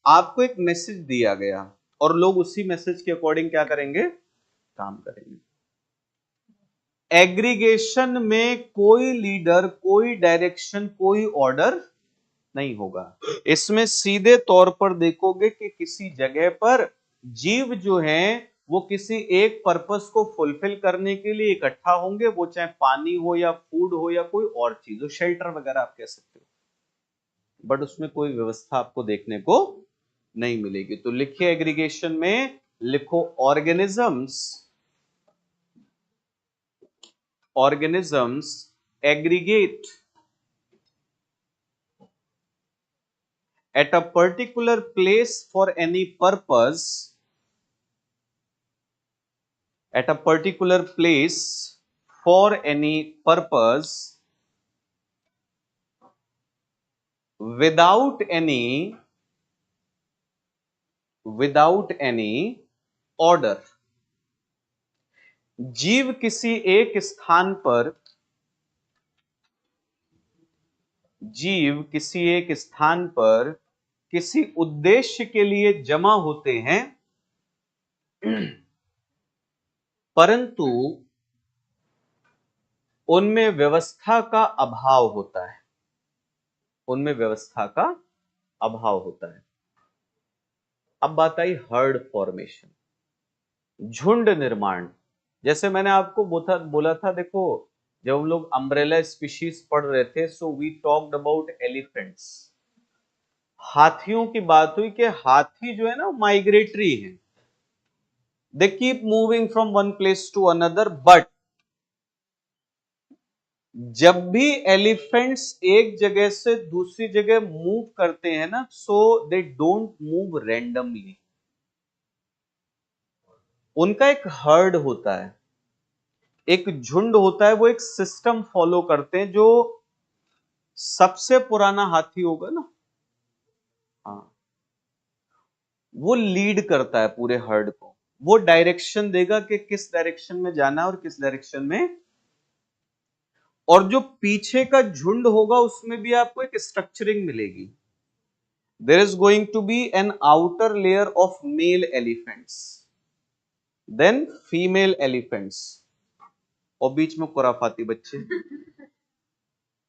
आपको एक मैसेज दिया गया और लोग उसी मैसेज के अकॉर्डिंग क्या करेंगे? काम करेंगे। एग्रीगेशन में कोई लीडर, कोई डायरेक्शन, कोई ऑर्डर नहीं होगा। इसमें सीधे तौर पर देखोगे कि किसी जगह पर जीव जो हैं वो किसी एक पर्पस को फुलफिल करने के लिए इकट्ठा होंगे, वो चाहे पानी हो या फूड हो या कोई और चीज हो, शेल्टर वगैरह आप कह सकते हो, बट उसमें कोई व्यवस्था आपको देखने को नहीं मिलेगी। तो लिखिए एग्रीगेशन में, लिखो organisms, organisms aggregate at a particular place for any purpose, at a particular place for any purpose without any order। जीव किसी एक स्थान पर, जीव किसी एक स्थान पर किसी उद्देश्य के लिए जमा होते हैं, परंतु उनमें व्यवस्था का अभाव होता है, उनमें व्यवस्था का अभाव होता है। अब बात आई हर्ड फॉर्मेशन, झुंड निर्माण। जैसे मैंने आपको बोला था, देखो जब हम लोग अम्ब्रेला स्पीशीज पढ़ रहे थे, so we talked about elephants, हाथियों की बात हुई कि हाथी जो है ना माइग्रेटरी है, they keep moving from one place to another, but जब भी एलिफेंट्स एक जगह से दूसरी जगह मूव करते हैं ना, सो दे डोंट मूव रैंडमली, उनका एक हर्ड होता है, एक झुंड होता है, वो एक सिस्टम फॉलो करते हैं। जो सबसे पुराना हाथी होगा ना, हाँ, वो लीड करता है पूरे हर्ड को, वो डायरेक्शन देगा कि किस डायरेक्शन में जाना है और किस डायरेक्शन में, और जो पीछे का झुंड होगा उसमें भी आपको एक स्ट्रक्चरिंग मिलेगी। There is going to be an outer layer of male elephants, then female elephants, और बीच में खुराफाती बच्चे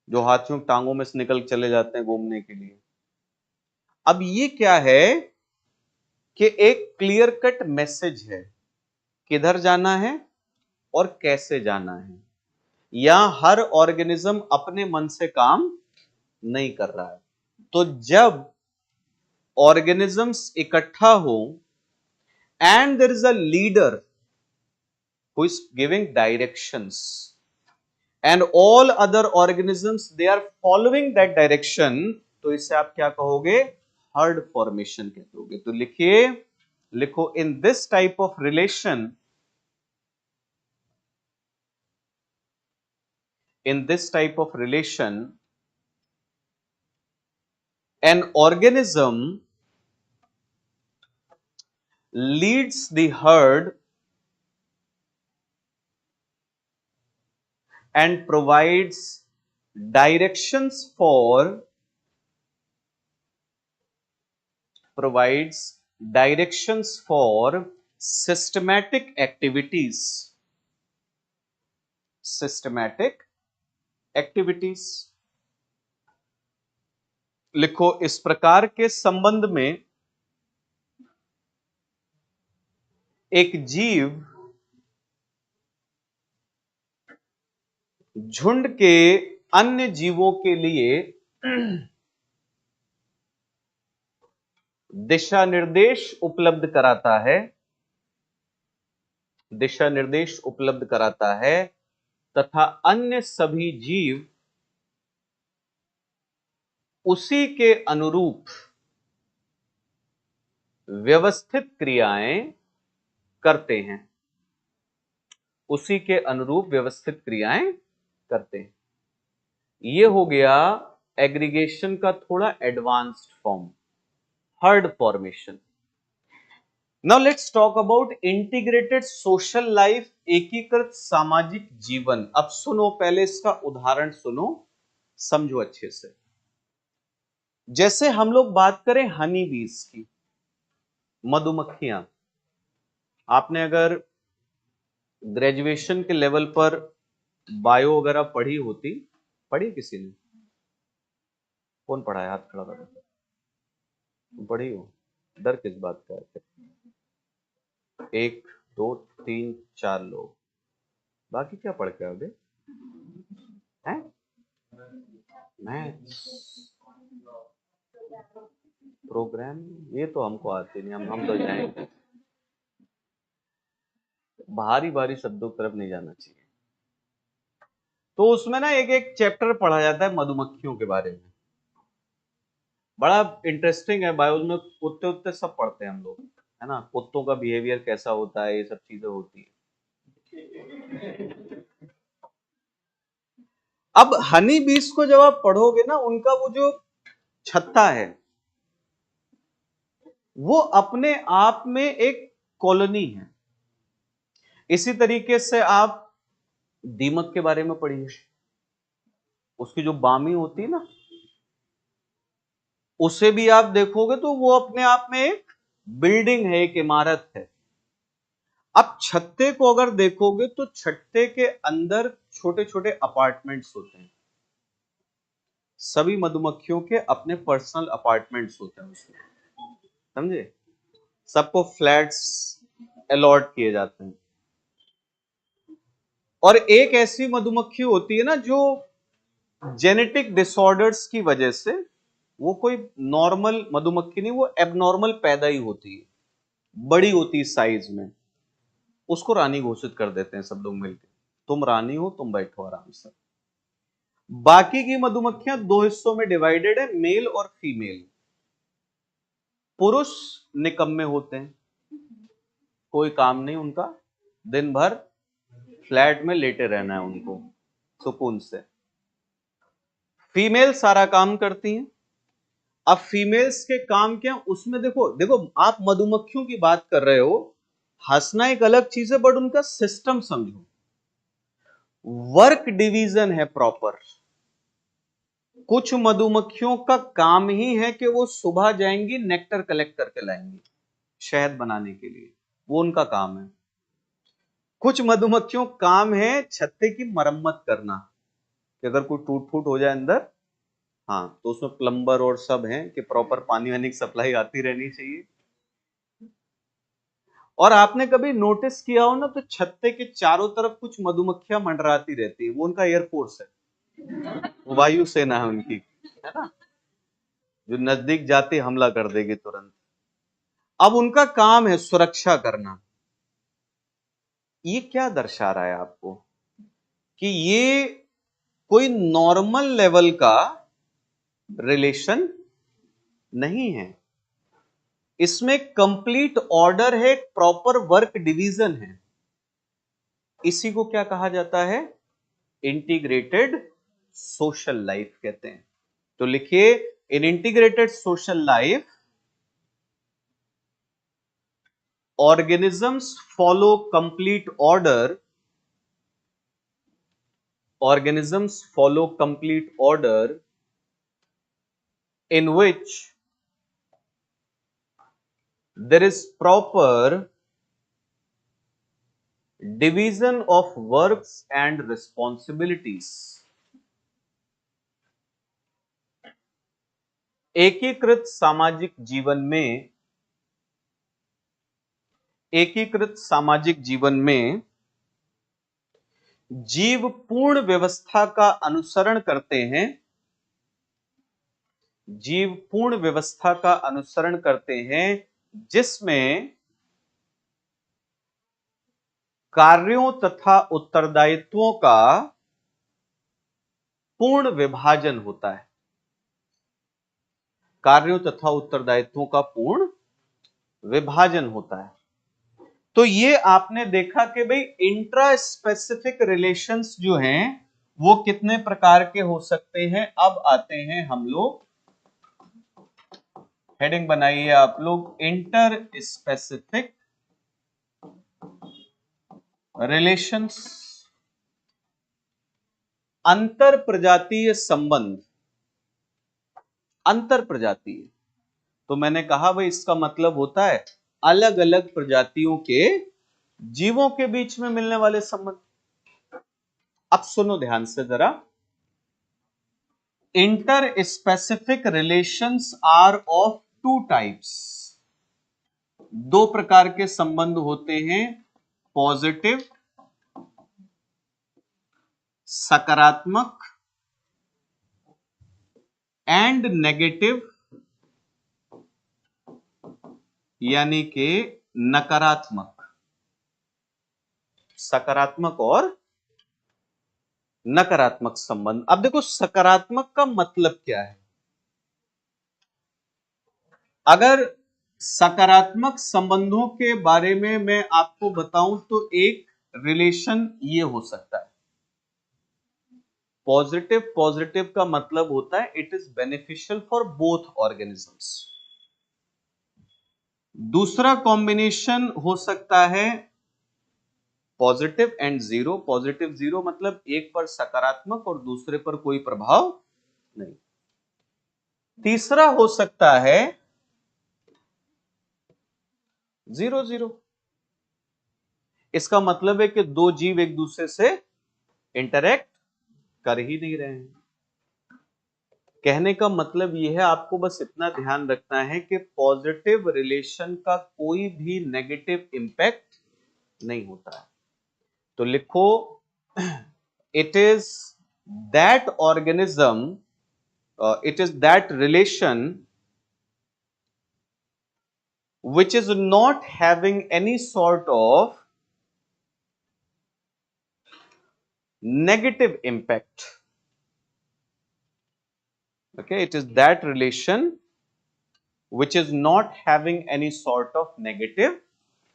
जो हाथियों की टांगों में से निकल चले जाते हैं घूमने के लिए। अब ये क्या है कि एक क्लियर कट मैसेज है किधर जाना है और कैसे जाना है। यहां हर ऑर्गेनिज्म अपने मन से काम नहीं कर रहा है। तो जब ऑर्गेनिजम्स इकट्ठा हो and there is a leader who is giving directions and all other organisms they are following that direction, तो इसे आप क्या कहोगे, हर्ड फॉर्मेशन कहोगे। तो लिखिए, लिखो in this type of relation, in this type of relation an organism leads the herd and provides directions for systematic activities, systematic activities। लिखो, इस प्रकार के संबंध में एक जीव झुंड के अन्य जीवों के लिए दिशा निर्देश उपलब्ध कराता है, दिशा निर्देश उपलब्ध कराता है, तथा अन्य सभी जीव उसी के अनुरूप व्यवस्थित क्रियाएं करते हैं, उसी के अनुरूप व्यवस्थित क्रियाएं करते हैं। यह हो गया एग्रीगेशन का थोड़ा advanced form, heard formation. Now let's talk about integrated social life, एकीकृत सामाजिक जीवन। अब सुनो, पहले इसका उदाहरण सुनो, समझो अच्छे से। जैसे हम लोग बात करें हनी बीज की, मधुमक्खियां, आपने अगर ग्रेजुएशन के लेवल पर बायो वगैरह पढ़ी होती, पढ़ी किसी ने, कौन पढ़ा है, हाथ खड़ा करो, तुम पढ़ी हो, डर किस बात का है? एक 2 3 4 लोग, बाकी क्या पढ़ के आओगे हैं? मैथ्स, प्रोग्राम, ये तो हमको आते नहीं, हम तो जाएंगे, भारी भारी शब्दों की तरफ नहीं जाना चाहिए। तो उसमें ना एक एक चैप्टर पढ़ा जाता है मधुमक्खियों के बारे में, बड़ा इंटरेस्टिंग है। बायो में कुत्ते उत्ते सब पढ़ते हैं हम लोग, है ना, कुत्तों का बिहेवियर कैसा होता है, ये सब चीजें होती है। अब हनी बीस को जब आप पढ़ोगे ना, उनका वो जो छत्ता है वो अपने आप में एक कॉलोनी है। इसी तरीके से आप दीमक के बारे में पढ़िए, उसकी जो बामी होती है ना, उसे भी आप देखोगे तो वो अपने आप में एक बिल्डिंग है, एक इमारत है। अब छत्ते को अगर देखोगे तो छत्ते के अंदर छोटे छोटे अपार्टमेंट्स होते हैं, सभी मधुमक्खियों के अपने पर्सनल अपार्टमेंट्स होते हैं उसमें, समझे, सबको फ्लैट्स अलॉट किए जाते हैं। और एक ऐसी मधुमक्खी होती है ना जो जेनेटिक डिसऑर्डर्स की वजह से, वो कोई नॉर्मल मधुमक्खी नहीं, वो एबनॉर्मल पैदा ही होती है, बड़ी होती है साइज में, उसको रानी घोषित कर देते हैं सब लोग मिलकर, तुम रानी हो, तुम बैठो आराम से। बाकी की मधुमक्खियां दो हिस्सों में डिवाइडेड है, मेल और फीमेल। पुरुष निकम्मे होते हैं, कोई काम नहीं उनका, दिन भर फ्लैट में लेटे रहना है उनको सुकून से। फीमेल सारा काम करती हैं। अब फीमेल्स के काम क्या, उसमें देखो देखो, आप मधुमक्खियों की बात कर रहे हो, हंसना एक अलग चीज है, बट उनका सिस्टम समझो, वर्क डिवीजन है प्रॉपर। कुछ मधुमक्खियों का काम ही है कि वो सुबह जाएंगी नेक्टर कलेक्ट करके लाएंगी शहद बनाने के लिए, वो उनका काम है। कुछ मधुमक्खियों का काम है छत्ते की मरम्मत करना, कि अगर कोई टूट फूट हो जाए अंदर, हाँ, तो उसमें प्लम्बर और सब हैं कि प्रॉपर पानी वानी की सप्लाई आती रहनी चाहिए। और आपने कभी नोटिस किया हो ना, तो छत्ते के चारों तरफ कुछ मधुमक्खियां मंडराती रहती है, वो उनका एयरफोर्स है, वायुसेना है उनकी, है ना, जो नजदीक जाते हमला कर देगी तुरंत। अब उनका काम है सुरक्षा करना। ये क्या दर्शा रहा है आपको, कि ये कोई नॉर्मल लेवल का रिलेशन नहीं है, इसमें कंप्लीट ऑर्डर है, प्रॉपर वर्क डिवीजन है। इसी को क्या कहा जाता है, इंटीग्रेटेड सोशल लाइफ कहते हैं। तो लिखिए, in integrated social life organisms follow complete order, organisms follow complete order in which there is proper division of works and responsibilities। एकीकृत सामाजिक जीवन में, एकीकृत सामाजिक जीवन में जीव पूर्ण व्यवस्था का अनुसरण करते हैं, जीव पूर्ण व्यवस्था का अनुसरण करते हैं, जिसमें कार्यों तथा उत्तरदायित्वों का पूर्ण विभाजन होता है, कार्यों तथा उत्तरदायित्वों का पूर्ण विभाजन होता है। तो ये आपने देखा कि भाई इंट्रा स्पेसिफिक रिलेशंस जो हैं वो कितने प्रकार के हो सकते हैं। अब आते हैं हम लोग, हेडिंग बनाइए आप लोग, इंटर स्पेसिफिक रिलेशंस, अंतर प्रजातीय संबंध। अंतर प्रजातीय, तो मैंने कहा भाई इसका मतलब होता है अलग अलग प्रजातियों के जीवों के बीच में मिलने वाले संबंध। अब सुनो ध्यान से जरा, interspecific relations are of two types, दो प्रकार के संबंध होते हैं, पॉजिटिव, सकारात्मक एंड नेगेटिव यानी कि नकारात्मक, सकारात्मक और नकारात्मक संबंध। अब देखो सकारात्मक का मतलब क्या है। अगर सकारात्मक संबंधों के बारे में मैं आपको बताऊं तो एक रिलेशन ये हो सकता है, पॉजिटिव। पॉजिटिव का मतलब होता है it is beneficial for both organisms. दूसरा कॉम्बिनेशन हो सकता है positive and zero. Positive zero मतलब एक पर सकारात्मक और दूसरे पर कोई प्रभाव नहीं। तीसरा हो सकता है जीरो जीरो। इसका मतलब है कि दो जीव एक दूसरे से इंटरेक्ट कर ही नहीं रहे हैं। कहने का मतलब यह है, आपको बस इतना ध्यान रखना है कि पॉजिटिव रिलेशन का कोई भी नेगेटिव इंपैक्ट नहीं होता है। तो लिखो it is that organism, it is that relation which is not having any sort of negative impact. Okay, it is that relation which is not having any sort of negative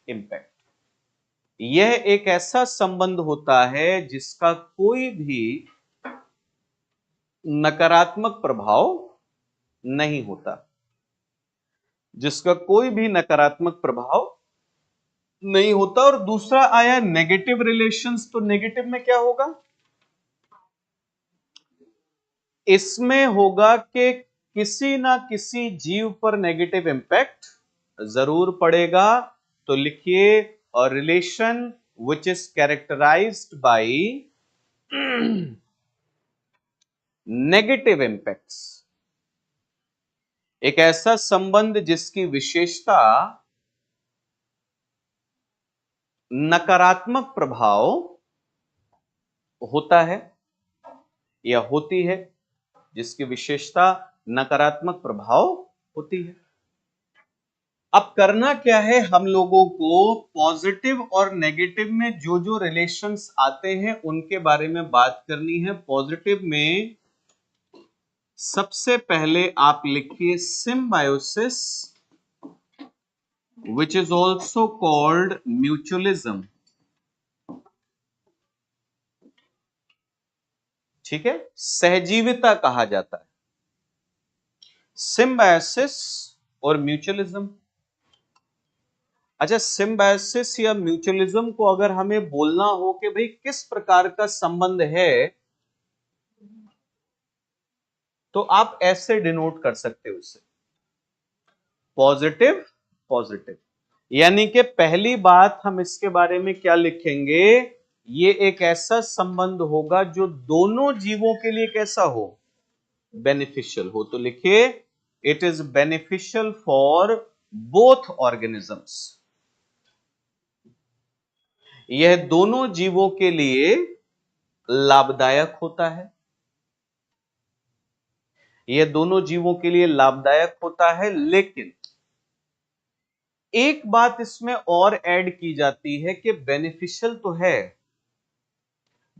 impact. यह एक ऐसा संबंध होता है जिसका कोई भी नकारात्मक प्रभाव नहीं होता, जिसका कोई भी नकारात्मक प्रभाव नहीं होता। और दूसरा आया नेगेटिव रिलेशंस। तो नेगेटिव में क्या होगा, इसमें होगा कि किसी ना किसी जीव पर नेगेटिव इंपैक्ट जरूर पड़ेगा। तो लिखिए a relation which is characterised by negative impacts, एक ऐसा संबंध जिसकी विशेषता नकारात्मक प्रभाव होता है या होती है, जिसकी विशेषता नकारात्मक प्रभाव होती है। अब करना क्या है, हम लोगों को पॉजिटिव और नेगेटिव में जो जो रिलेशंस आते हैं उनके बारे में बात करनी है। पॉजिटिव में सबसे पहले आप लिखिए symbiosis which is also called mutualism। ठीक है, सहजीविता कहा जाता है, सिम्बायोसिस और म्यूचुअलिज्म। अच्छा, सिम्बायोसिस या म्यूचुअलिज्म को अगर हमें बोलना हो कि भाई किस प्रकार का संबंध है, तो आप ऐसे डिनोट कर सकते हो उसे, पॉजिटिव पॉजिटिव। यानी कि पहली बात हम इसके बारे में क्या लिखेंगे, ये एक ऐसा संबंध होगा जो दोनों जीवों के लिए कैसा हो, बेनिफिशियल हो। तो लिखिए it is beneficial for both organisms, यह दोनों जीवों के लिए लाभदायक होता है, यह दोनों जीवों के लिए लाभदायक होता है। लेकिन एक बात इसमें और ऐड की जाती है कि बेनिफिशियल तो है,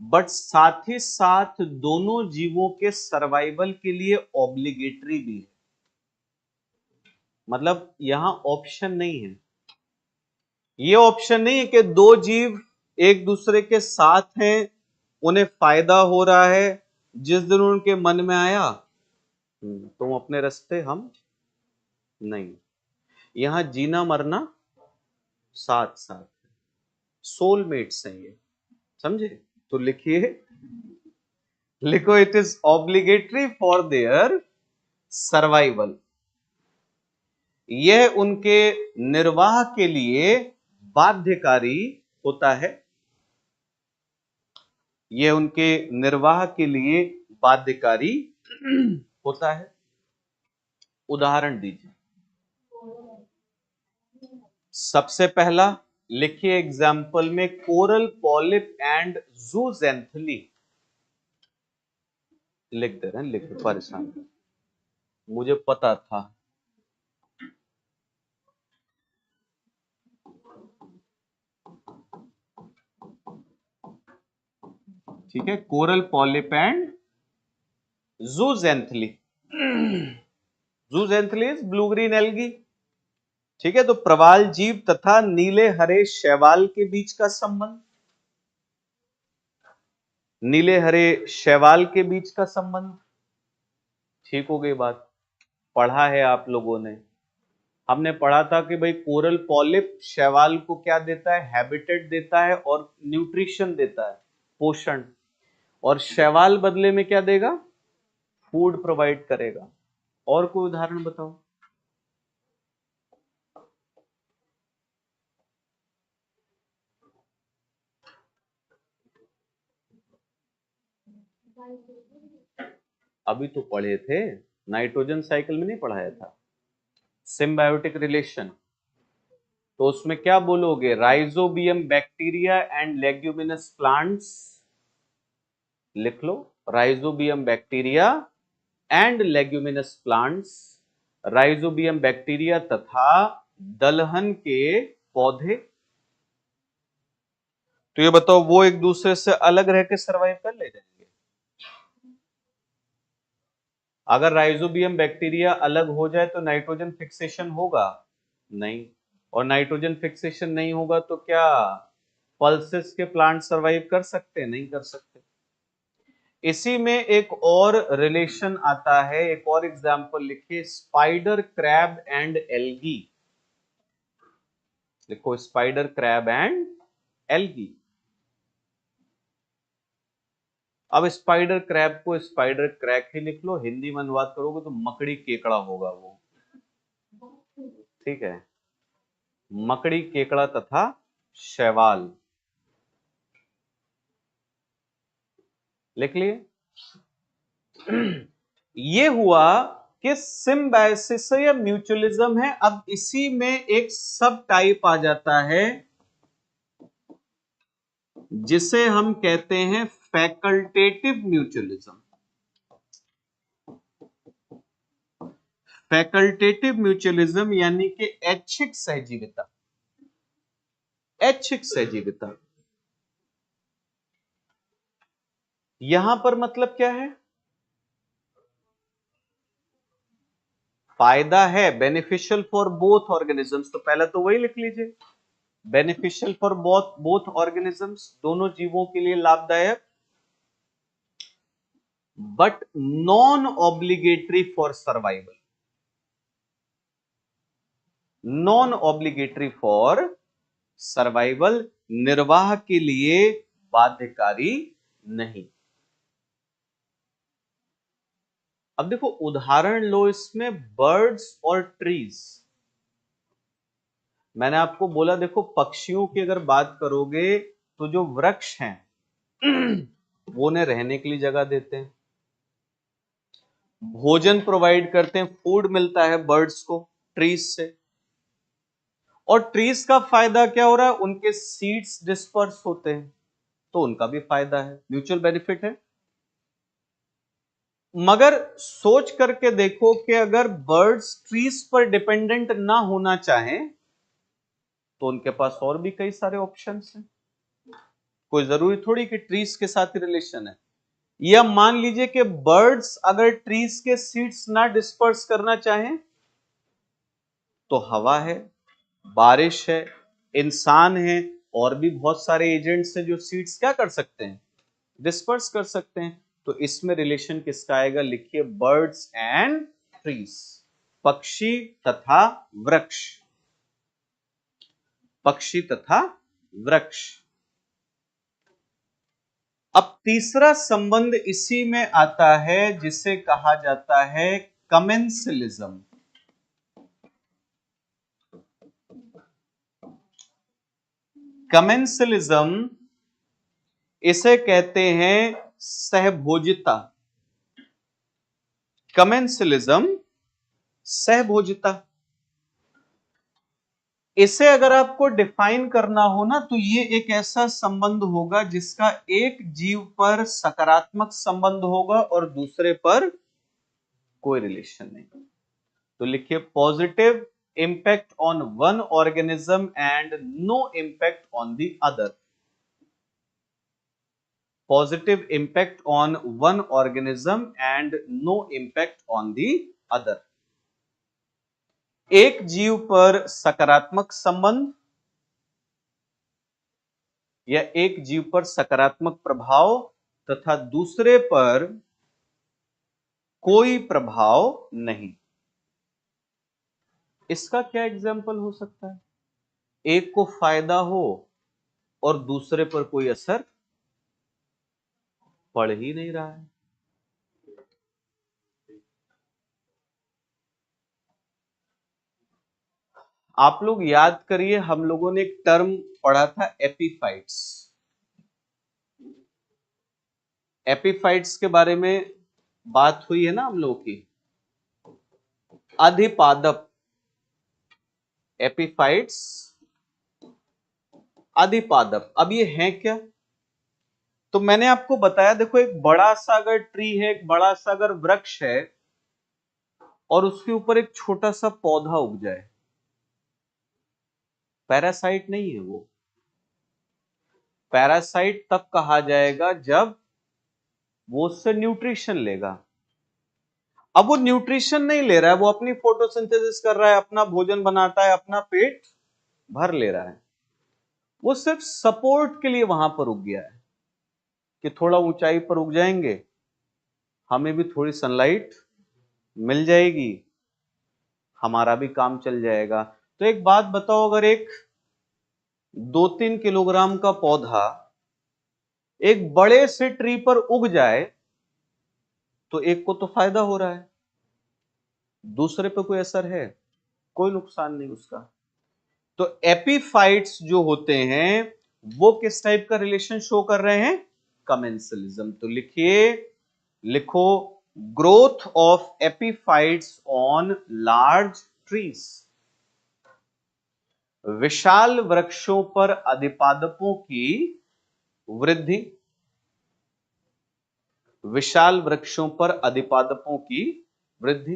बट साथ ही साथ दोनों जीवों के सर्वाइवल के लिए ऑब्लिगेटरी भी है। मतलब यहां ऑप्शन नहीं है, ये ऑप्शन नहीं है कि दो जीव एक दूसरे के साथ हैं, उन्हें फायदा हो रहा है, जिस दिन उनके मन में आया तुम अपने रास्ते हम नहीं। यहां जीना मरना साथ साथ, सोलमेट्स हैं ये, समझे। तो लिखिए, लिखो it is obligatory for their survival, यह उनके निर्वाह के लिए बाध्यकारी होता है, यह उनके निर्वाह के लिए बाध्यकारी होता है। उदाहरण दीजिए, सबसे पहला लिखिए एग्जाम्पल में कोरल पॉलिप एंड जूजेंथली। लिख दे रहे हैं, लिखिए, परेशान, मुझे पता था। ठीक है, coral polyp and zooxanthellae. Zooxanthellae is blue green algae. ठीक है, तो प्रवाल जीव तथा नीले हरे शैवाल के बीच का संबंध, नीले हरे शैवाल के बीच का संबंध। ठीक हो गई बात। पढ़ा है आप लोगों ने, हमने पढ़ा था कि भाई कोरल पॉलिप शैवाल को क्या देता है, हैबिटेट देता है और न्यूट्रिशन देता है, पोषण, और शैवाल बदले में क्या देगा, फूड प्रोवाइड करेगा। और कोई उदाहरण बताओ। अभी तो पढ़े थे, नाइट्रोजन साइकिल में नहीं पढ़ाया था, सिम्बायोटिक रिलेशन। तो उसमें क्या बोलोगे, rhizobium bacteria and leguminous plants. लिख लो, rhizobium bacteria and leguminous plants, rhizobium bacteria तथा दलहन के पौधे। तो ये बताओ, वो एक दूसरे से अलग रह के सरवाइव कर ले जाएंगे? अगर राइजोबियम बैक्टीरिया अलग हो जाए तो नाइट्रोजन फिक्सेशन होगा नहीं, और नाइट्रोजन फिक्सेशन नहीं होगा तो क्या पल्सेस के प्लांट सरवाइव कर सकते हैं? नहीं कर सकते। इसी में एक और रिलेशन आता है, एक और एग्जांपल लिखिए, स्पाइडर क्रैब एंड एल्गी। लिखो, स्पाइडर क्रैब एंड एल्गी। अब स्पाइडर क्रैब को स्पाइडर क्रैक ही लिख लो, हिंदी में अनुवाद करोगे तो मकड़ी केकड़ा होगा वो। ठीक है, मकड़ी केकड़ा तथा शैवाल। लिख लिए। ये हुआ कि सिम्बायसिस या म्यूचुअलिज्म है। अब इसी में एक सब टाइप आ जाता है जिसे हम कहते हैं फैकल्टेटिव म्यूचुअलिज्म। फैकल्टेटिव म्यूचुअलिज्म यानी कि ऐच्छिक सहजीविता। ऐच्छिक सहजीविता यहां पर मतलब क्या है, फायदा है, बेनिफिशियल फॉर बोथ ऑर्गेनिजम्स, तो पहले तो वही लिख लीजिए, beneficial for both both organisms, दोनों जीवों के लिए लाभदायक, but non obligatory for survival. Non obligatory for survival, निर्वाह के लिए बाध्यकारी नहीं। अब देखो उदाहरण लो इसमें, बर्ड्स और ट्रीज। मैंने आपको बोला देखो, पक्षियों की अगर बात करोगे तो जो वृक्ष हैं वो उन्हें रहने के लिए जगह देते हैं, भोजन प्रोवाइड करते हैं, फूड मिलता है बर्ड्स को ट्रीज से, और ट्रीज का फायदा क्या हो रहा है, उनके सीड्स डिस्पर्स होते हैं तो उनका भी फायदा है, म्यूचुअल बेनिफिट है। मगर सोच करके देखो कि अगर बर्ड्स ट्रीज पर डिपेंडेंट ना होना चाहें तो उनके पास और भी कई सारे ऑप्शंस हैं, कोई जरूरी थोड़ी कि ट्रीज के साथ ही रिलेशन है। या मान लीजिए कि बर्ड्स अगर ट्रीज के सीड्स ना डिस्पर्स करना चाहें तो हवा है, बारिश है, इंसान है, और भी बहुत सारे एजेंट्स हैं जो सीड्स क्या कर सकते हैं, डिस्पर्स कर सकते हैं। तो इसमें रिलेशन किसका आएगा, लिखिए, बर्ड्स एंड ट्रीज, पक्षी तथा वृक्ष, पक्षी तथा वृक्ष। अब तीसरा संबंध इसी में आता है जिसे कहा जाता है कमेंसलिज्म। कमेंसलिज्म इसे कहते हैं सहभोजिता। कमेंसलिज्म सहभोजिता। इसे अगर आपको डिफाइन करना हो ना, तो ये एक ऐसा संबंध होगा जिसका एक जीव पर सकारात्मक संबंध होगा और दूसरे पर कोई रिलेशन नहीं। तो लिखिए positive impact on one organism and no impact on the other. Positive impact on one organism and no impact on the other. एक जीव पर सकारात्मक संबंध या एक जीव पर सकारात्मक प्रभाव तथा दूसरे पर कोई प्रभाव नहीं। इसका क्या एग्जाम्पल हो सकता है? एक को फायदा हो और दूसरे पर कोई असर पड़ ही नहीं रहा है। आप लोग याद करिए, हम लोगों ने एक टर्म पढ़ा था एपीफाइट्स। एपीफाइट्स के बारे में बात हुई है ना हम लोगों की। अधिपादप, एपीफाइट्स अधिपादप। अब ये हैं क्या? तो मैंने आपको बताया, देखो एक बड़ा सा अगर ट्री है, एक बड़ा सा अगर वृक्ष है और उसके ऊपर एक छोटा सा पौधा उग जाए, पैरासाइट नहीं है वो। पैरासाइट तब कहा जाएगा जब वो उससे न्यूट्रिशन लेगा। अब वो न्यूट्रिशन नहीं ले रहा है, वो अपनी फोटोसिंथेसिस कर रहा है, अपना भोजन बनाता है, अपना पेट भर ले रहा है। वो सिर्फ सपोर्ट के लिए वहां पर उग गया है कि थोड़ा ऊंचाई पर उग जाएंगे, हमें भी थोड़ी सनलाइट मिल जाएगी, हमारा भी काम चल जाएगा। तो एक बात बताओ, अगर एक 2-3 किलोग्राम का पौधा एक बड़े से ट्री पर उग जाए तो एक को तो फायदा हो रहा है, दूसरे पे कोई असर है? कोई नुकसान नहीं उसका। तो एपीफाइट्स जो होते हैं वो किस टाइप का रिलेशन शो कर रहे हैं? कमेंसलिज्म। तो लिखो growth of epiphytes on large trees. विशाल वृक्षों पर अधिपादपों की वृद्धि, विशाल वृक्षों पर अधिपादपों की वृद्धि।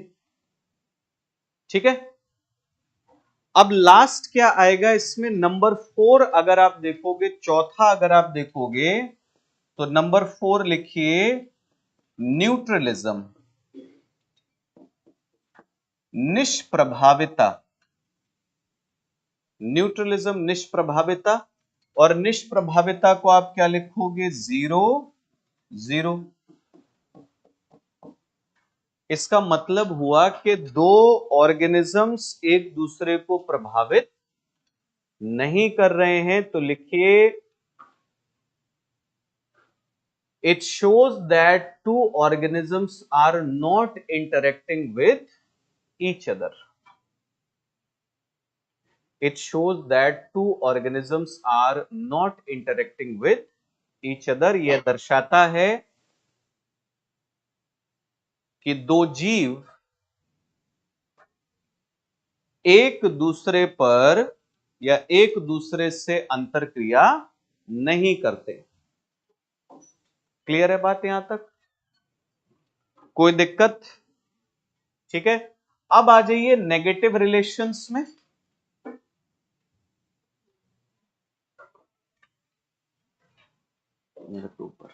ठीक है। अब लास्ट क्या आएगा इसमें? नंबर 4 अगर आप देखोगे, चौथा अगर आप देखोगे तो नंबर 4 लिखिए न्यूट्रलिज्म, निष्प्रभाविता। न्यूट्रलिज्म निष्प्रभाविता, और निष्प्रभाविता को आप क्या लिखोगे? 0 0। इसका मतलब हुआ कि दो ऑर्गेनिजम्स एक दूसरे को प्रभावित नहीं कर रहे हैं। तो लिखिए it shows that two organisms are not interacting with each other. It shows that two organisms are not interacting with each other। यह दर्शाता है कि दो जीव एक दूसरे पर या एक दूसरे से अंतरक्रिया नहीं करते। क्लियर है बात यहां तक? कोई दिक्कत? ठीक है। अब आ जाइए नेगेटिव रिलेशंस में। मेरे ऊपर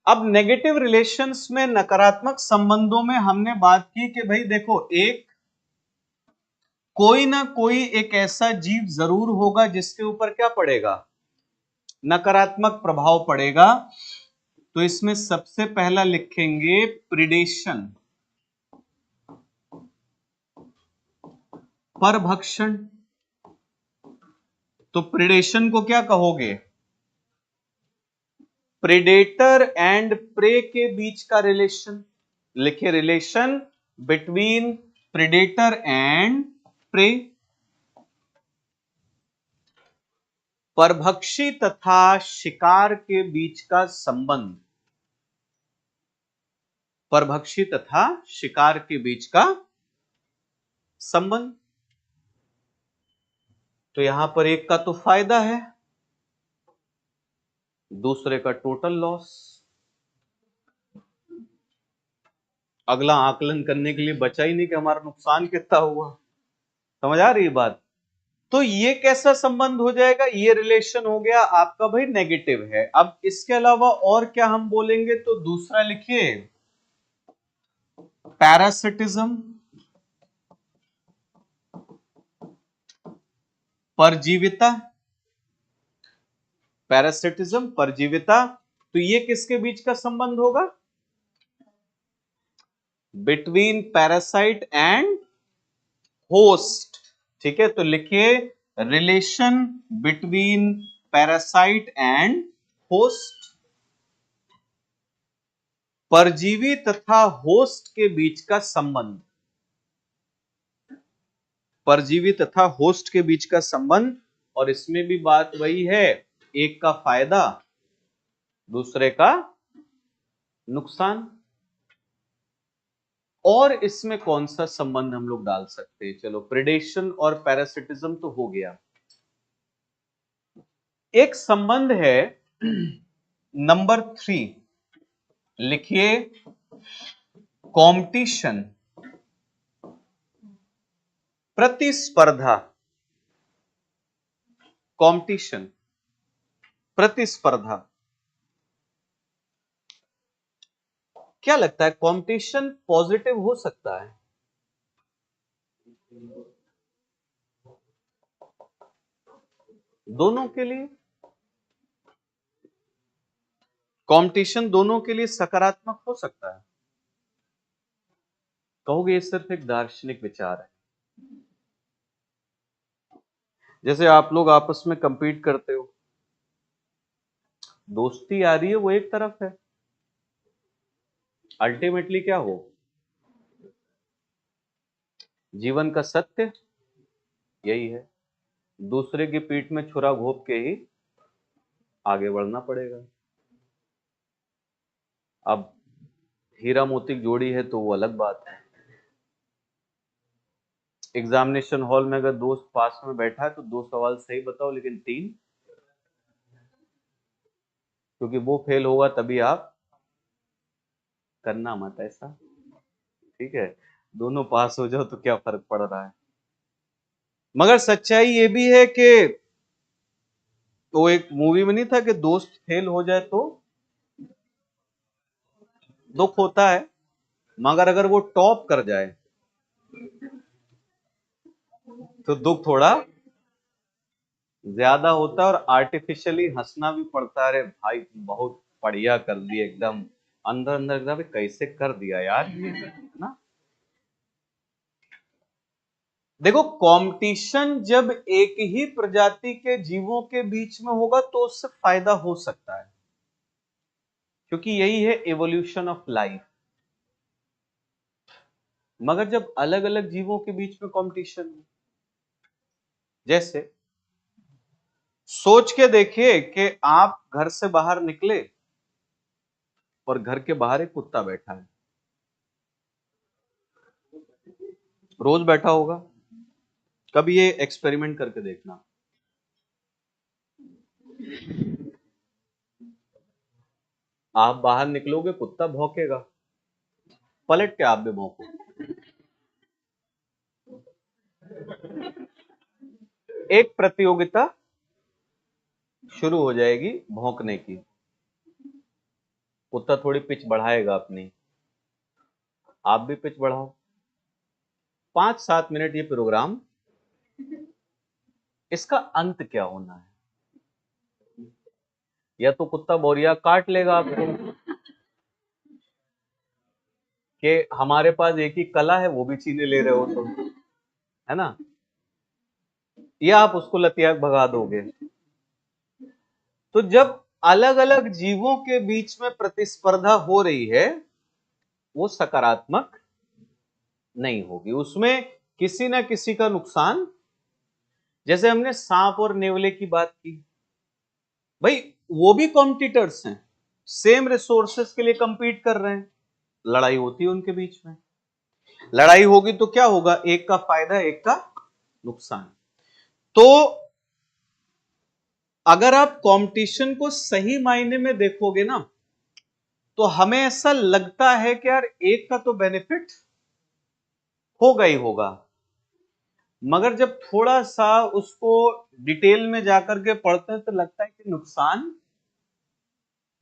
अब नेगेटिव रिलेशंस में, नकारात्मक संबंधों में हमने बात की कि भाई देखो, एक कोई ना कोई एक ऐसा जीव जरूर होगा जिसके ऊपर क्या पड़ेगा? नकारात्मक प्रभाव पड़ेगा। तो इसमें सबसे पहला लिखेंगे प्रिडेशन, परभक्षण। तो प्रिडेशन को क्या कहोगे? प्रेडेटर एंड प्रे के बीच का रिलेशन। लिखे relation between predator and prey. परभक्षी तथा शिकार के बीच का संबंध, परभक्षी तथा शिकार के बीच का संबंध। तो यहां पर एक का तो फायदा है, दूसरे का टोटल लॉस। अगला आकलन करने के लिए बचा ही नहीं कि हमारा नुकसान कितना हुआ। समझ आ रही है बात? तो ये कैसा संबंध हो जाएगा? ये रिलेशन हो गया आपका भाई नेगेटिव है। अब इसके अलावा और क्या हम बोलेंगे? तो दूसरा लिखिए पैरासिटिज्म, परजीविता। पैरासिटिज्म, परजीविता, तो ये किसके बीच का संबंध होगा? Between parasite and host. ठीक है, तो लिखिए relation between parasite and host. परजीवी तथा होस्ट के बीच का संबंध, परजीवी तथा होस्ट के बीच का संबंध। और इसमें भी बात वही है, एक का फायदा दूसरे का नुकसान। और इसमें कौन सा संबंध हम लोग डाल सकते हैं? चलो, प्रेडेशन और पैरासिटिज्म तो हो गया। एक संबंध है नंबर 3, लिखिए कॉम्पिटिशन, प्रतिस्पर्धा। कॉम्पिटिशन, प्रतिस्पर्धा। क्या लगता है कंपटीशन पॉजिटिव हो सकता है? दोनों के लिए कंपटीशन, दोनों के लिए सकारात्मक हो सकता है। कहोगे ये सिर्फ एक दार्शनिक विचार है। जैसे आप लोग आपस में कंपीट करते हो, दोस्ती आ रही है वो एक तरफ है, अल्टीमेटली क्या हो, जीवन का सत्य यही है, दूसरे की पीठ में छुरा घोंप के ही आगे बढ़ना पड़ेगा। अब हीरा मोती की जोड़ी है तो वो अलग बात है। एग्जामिनेशन हॉल में अगर दोस्त पास में बैठा है तो 2 सवाल सही बताओ, लेकिन 3, क्योंकि वो फेल होगा तभी आप करना मत ऐसा। ठीक है, दोनों पास हो जाओ तो क्या फर्क पड़ रहा है। मगर सच्चाई ये भी है कि तो एक मूवी में नहीं था कि दोस्त फेल हो जाए तो दुख होता है, मगर अगर वो टॉप कर जाए तो दुख थोड़ा ज्यादा होता है और आर्टिफिशियली हंसना भी पड़ता है। अरे भाई बहुत बढ़िया कर दिया, एकदम अंदर अंदर एकदम कैसे कर दिया यार ये, ना। देखो, कंपटीशन जब एक ही प्रजाति के जीवों के बीच में होगा तो उससे फायदा हो सकता है, क्योंकि यही है एवोल्यूशन ऑफ लाइफ। मगर जब अलग अलग जीवों के बीच में कंपटीशन है, जैसे सोच के देखिए कि आप घर से बाहर निकले और घर के बाहर एक कुत्ता बैठा है, रोज बैठा होगा। कभी ये एक्सपेरिमेंट करके देखना, आप बाहर निकलोगे कुत्ता भौंकेगा, पलट के आप भी भौंको, एक प्रतियोगिता शुरू हो जाएगी भौंकने की। कुत्ता थोड़ी पिच बढ़ाएगा अपनी, आप भी पिच बढ़ाओ, 5-7 मिनट ये प्रोग्राम, इसका अंत क्या होना है? या तो कुत्ता बोरिया काट लेगा आपको कि हमारे पास एक ही कला है वो भी छीने ले रहे हो तो, है ना, या आप उसको लतिया भगा दोगे। तो जब अलग अलग जीवों के बीच में प्रतिस्पर्धा हो रही है वो सकारात्मक नहीं होगी, उसमें किसी ना किसी का नुकसान। जैसे हमने सांप और नेवले की बात की, भाई वो भी कॉम्पिटिटर्स हैं, सेम रिसोर्सेस के लिए कंपीट कर रहे हैं, लड़ाई होती है उनके बीच में। लड़ाई होगी तो क्या होगा, एक का फायदा एक का नुकसान। तो अगर आप कंपटीशन को सही मायने में देखोगे ना, तो हमें ऐसा लगता है कि यार एक का तो बेनिफिट होगा ही होगा, मगर जब थोड़ा सा उसको डिटेल में जाकर के पढ़ते हैं तो लगता है कि नुकसान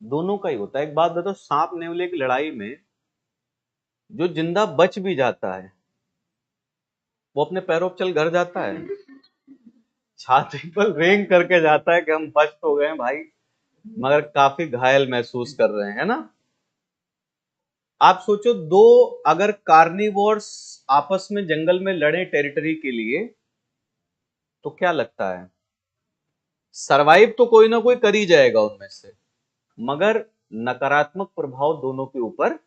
दोनों का ही होता है। एक बात बताओ, सांप नेवले की लड़ाई में जो जिंदा बच भी जाता है वो अपने पैरों पर चल घर जाता है, छाती पर रेंग करके जाता है कि हम बच तो गए भाई, मगर काफी घायल महसूस कर रहे हैं, है ना। आप सोचो, दो अगर कार्निवोर्स आपस में जंगल में लड़े टेरिटरी के लिए, तो क्या लगता है, सरवाइव तो कोई ना कोई कर ही जाएगा उनमें से, मगर नकारात्मक प्रभाव दोनों के ऊपर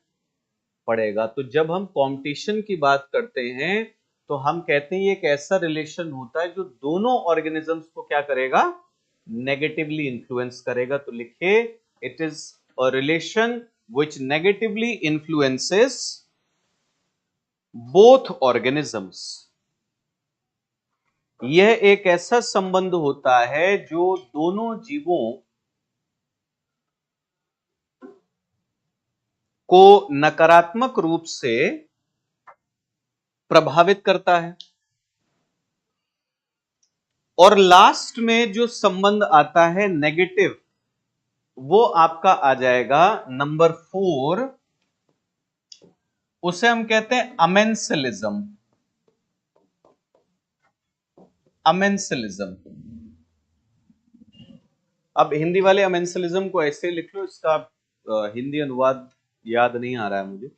पड़ेगा। तो जब हम कंपटीशन की बात करते हैं तो हम कहते हैं ये एक ऐसा रिलेशन होता है जो दोनों ऑर्गेनिजम्स को क्या करेगा, नेगेटिवली इन्फ्लुएंस करेगा। तो लिखिए, it is a relation which negatively influences both organisms। यह एक ऐसा संबंध होता है जो दोनों जीवों को नकारात्मक रूप से प्रभावित करता है। और लास्ट में जो संबंध आता है नेगेटिव, वो आपका आ जाएगा नंबर 4, उसे हम कहते हैं अमेंसलिज्म। अमेंसलिज्म, अब हिंदी वाले अमेंसलिज्म को ऐसे लिख लो, इसका हिंदी अनुवाद याद नहीं आ रहा है मुझे।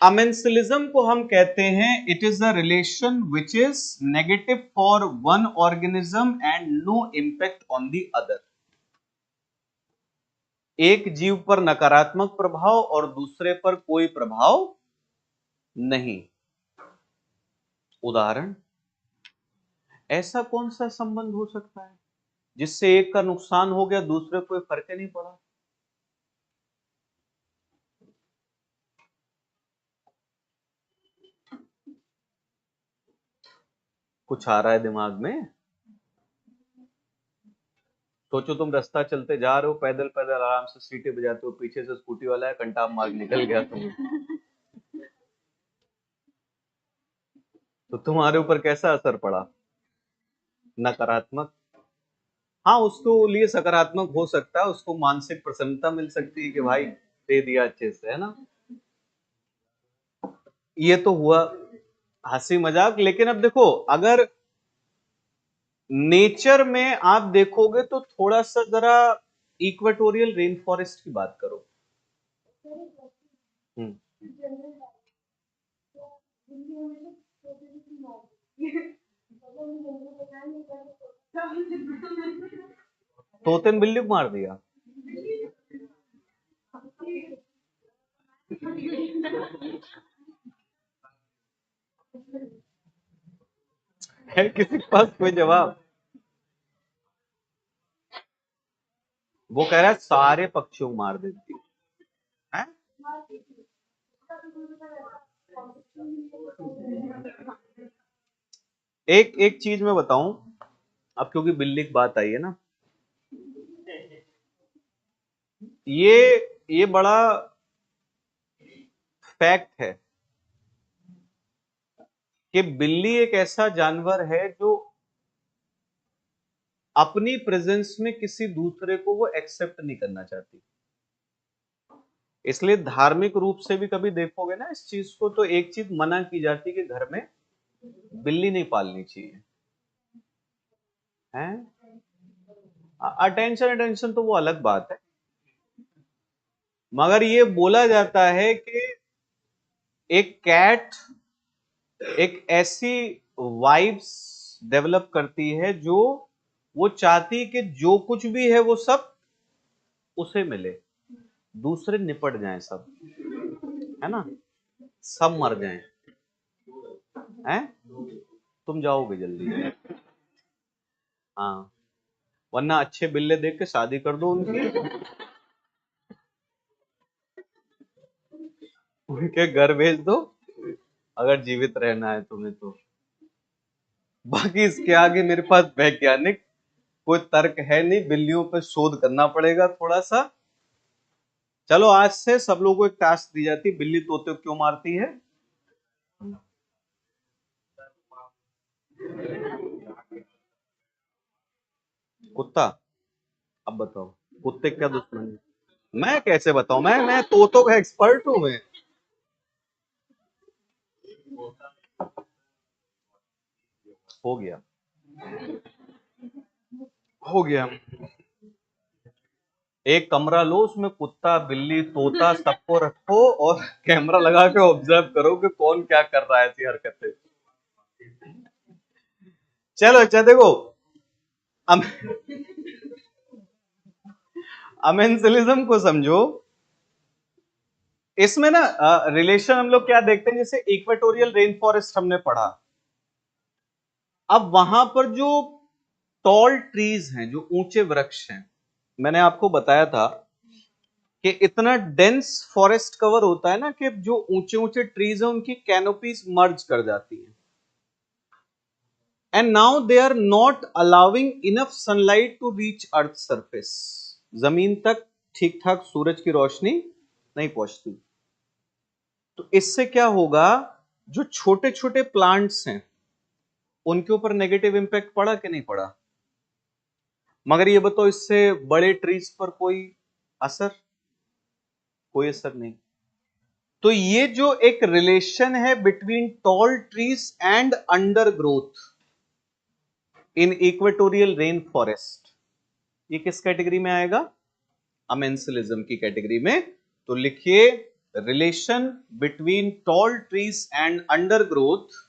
अमेंसलिज्म को हम कहते हैं it is a relation which is negative for one organism and no impact on the other. एक जीव पर नकारात्मक प्रभाव और दूसरे पर कोई प्रभाव नहीं। उदाहरण, ऐसा कौन सा संबंध हो सकता है जिससे एक का नुकसान हो गया दूसरे को फर्क ही नहीं पड़ा। कुछ आ रहा है दिमाग में? सोचो, तुम रास्ता चलते जा रहे हो, पैदल पैदल आराम से सीटें बजाते हो, पीछे से स्कूटी वाला है, कंटाप मार निकल गया तुम्हें, तो तुम्हारे ऊपर कैसा असर पड़ा? नकारात्मक। हाँ, उसको लिए सकारात्मक हो सकता है, उसको मानसिक प्रसन्नता मिल सकती है कि भाई दे दिया अच्छे से, है ना। ये तो हुआ हंसी मजाक, लेकिन अब देखो, अगर नेचर में आप देखोगे तो थोड़ा सा जरा इक्वेटोरियल रेन फॉरेस्ट की बात करो। हम्म। तोते ने बिल्ली को मार दिया? है किसी के पास कोई जवाब? वो कह रहा है सारे पक्षियों को मार देती है। एक एक चीज मैं बताऊं, अब क्योंकि बिल्ली की बात आई है ना, ये बड़ा फैक्ट है कि बिल्ली एक ऐसा जानवर है जो अपनी प्रेजेंस में किसी दूसरे को वो एक्सेप्ट नहीं करना चाहती। इसलिए धार्मिक रूप से भी कभी देखोगे ना इस चीज को, तो एक चीज मना की जाती है कि घर में बिल्ली नहीं पालनी चाहिए, है। अटेंशन अटेंशन तो वो अलग बात है, मगर ये बोला जाता है कि एक कैट एक ऐसी वाइब्स डेवलप करती है जो वो चाहती कि जो कुछ भी है वो सब उसे मिले, दूसरे निपट जाएं सब, है ना, सब मर जाएं, हैं। तुम जाओगे जल्दी, हाँ, वरना अच्छे बिल्ले देख के शादी कर दो उनकी, उनके घर भेज दो अगर जीवित रहना है तुम्हें तो। बाकी इसके आगे मेरे पास वैज्ञानिक कोई तर्क है नहीं, बिल्लियों पर शोध करना पड़ेगा थोड़ा सा। चलो आज से सब लोगों को एक टास्क दी जाती, बिल्ली तोते को क्यों मारती है? कुत्ता। अब बताओ, कुत्ते क्या दुश्मन है? मैं कैसे बताऊं? मैं तोतों का एक्सपर्ट हूं मैं। हो गया, हो गया। एक कमरा लो, उसमें कुत्ता बिल्ली तोता सबको रखो और कैमरा लगा के ऑब्जर्व करो कि कौन क्या कर रहा है ऐसी हरकतें। चलो अच्छा देखो, अमेंसिलिज्म को समझो। इसमें ना रिलेशन हम लोग क्या देखते हैं, जैसे इक्वेटोरियल रेन फॉरेस्ट हमने पढ़ा। अब वहां पर जो टॉल ट्रीज हैं, जो ऊंचे वृक्ष हैं, मैंने आपको बताया था कि इतना डेंस फॉरेस्ट कवर होता है ना कि जो ऊंचे ऊंचे ट्रीज हैं उनकी कैनोपीज मर्ज कर जाती है, and now they are not allowing enough sunlight to reach earth surface. जमीन तक ठीक ठाक सूरज की रोशनी नहीं पहुंचती। तो इससे क्या होगा, जो छोटे छोटे प्लांट्स हैं उनके ऊपर नेगेटिव इंपैक्ट पड़ा कि नहीं पड़ा? मगर ये बताओ, इससे बड़े ट्रीज पर कोई असर? कोई असर नहीं। तो ये जो एक रिलेशन है between tall trees and under growth in equatorial rain forest, ये किस कैटेगरी में आएगा? अमेंसिलिज्म की कैटेगरी में। तो लिखिए, relation between tall trees and under growth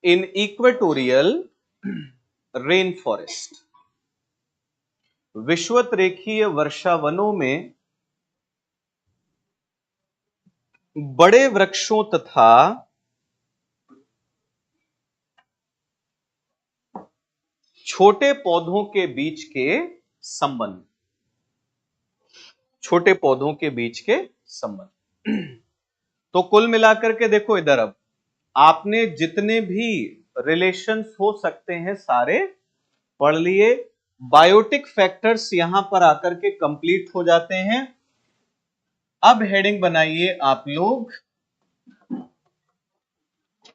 in equatorial rain forest. विषुवत रेखीय वर्षा वनों में बड़े वृक्षों तथा छोटे पौधों के बीच के संबंध। छोटे पौधों के बीच के संबंध। तो कुल मिलाकर के देखो इधर, अब आपने जितने भी रिलेशंस हो सकते हैं सारे पढ़ लिए। बायोटिक फैक्टर्स यहां पर आकर के कंप्लीट हो जाते हैं। अब हेडिंग बनाइए आप लोग,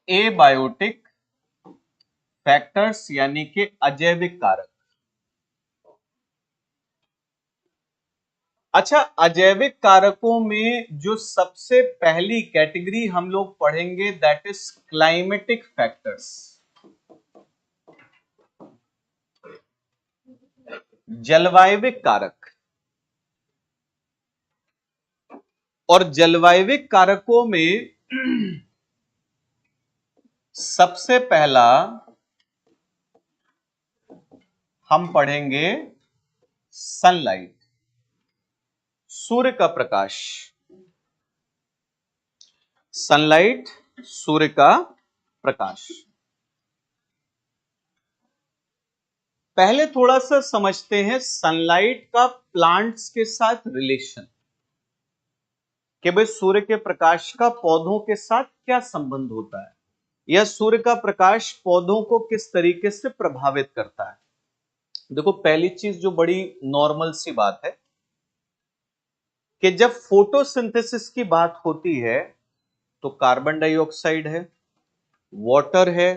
ए बायोटिक फैक्टर्स यानी कि अजैविक कारक। अच्छा, अजैविक कारकों में जो सबसे पहली कैटेगरी हम लोग पढ़ेंगे दैट इज क्लाइमेटिक फैक्टर्स। जलवायविक कारक। और जलवायविक कारकों में सबसे पहला हम पढ़ेंगे सनलाइट, सूर्य का प्रकाश। सनलाइट, सूर्य का प्रकाश। पहले थोड़ा सा समझते हैं सनलाइट का प्लांट्स के साथ रिलेशन, कि भाई सूर्य के प्रकाश का पौधों के साथ क्या संबंध होता है, या सूर्य का प्रकाश पौधों को किस तरीके से प्रभावित करता है। देखो, पहली चीज जो बड़ी नॉर्मल सी बात है कि जब फोटोसिंथेसिस की बात होती है तो कार्बन डाइऑक्साइड है, वाटर है,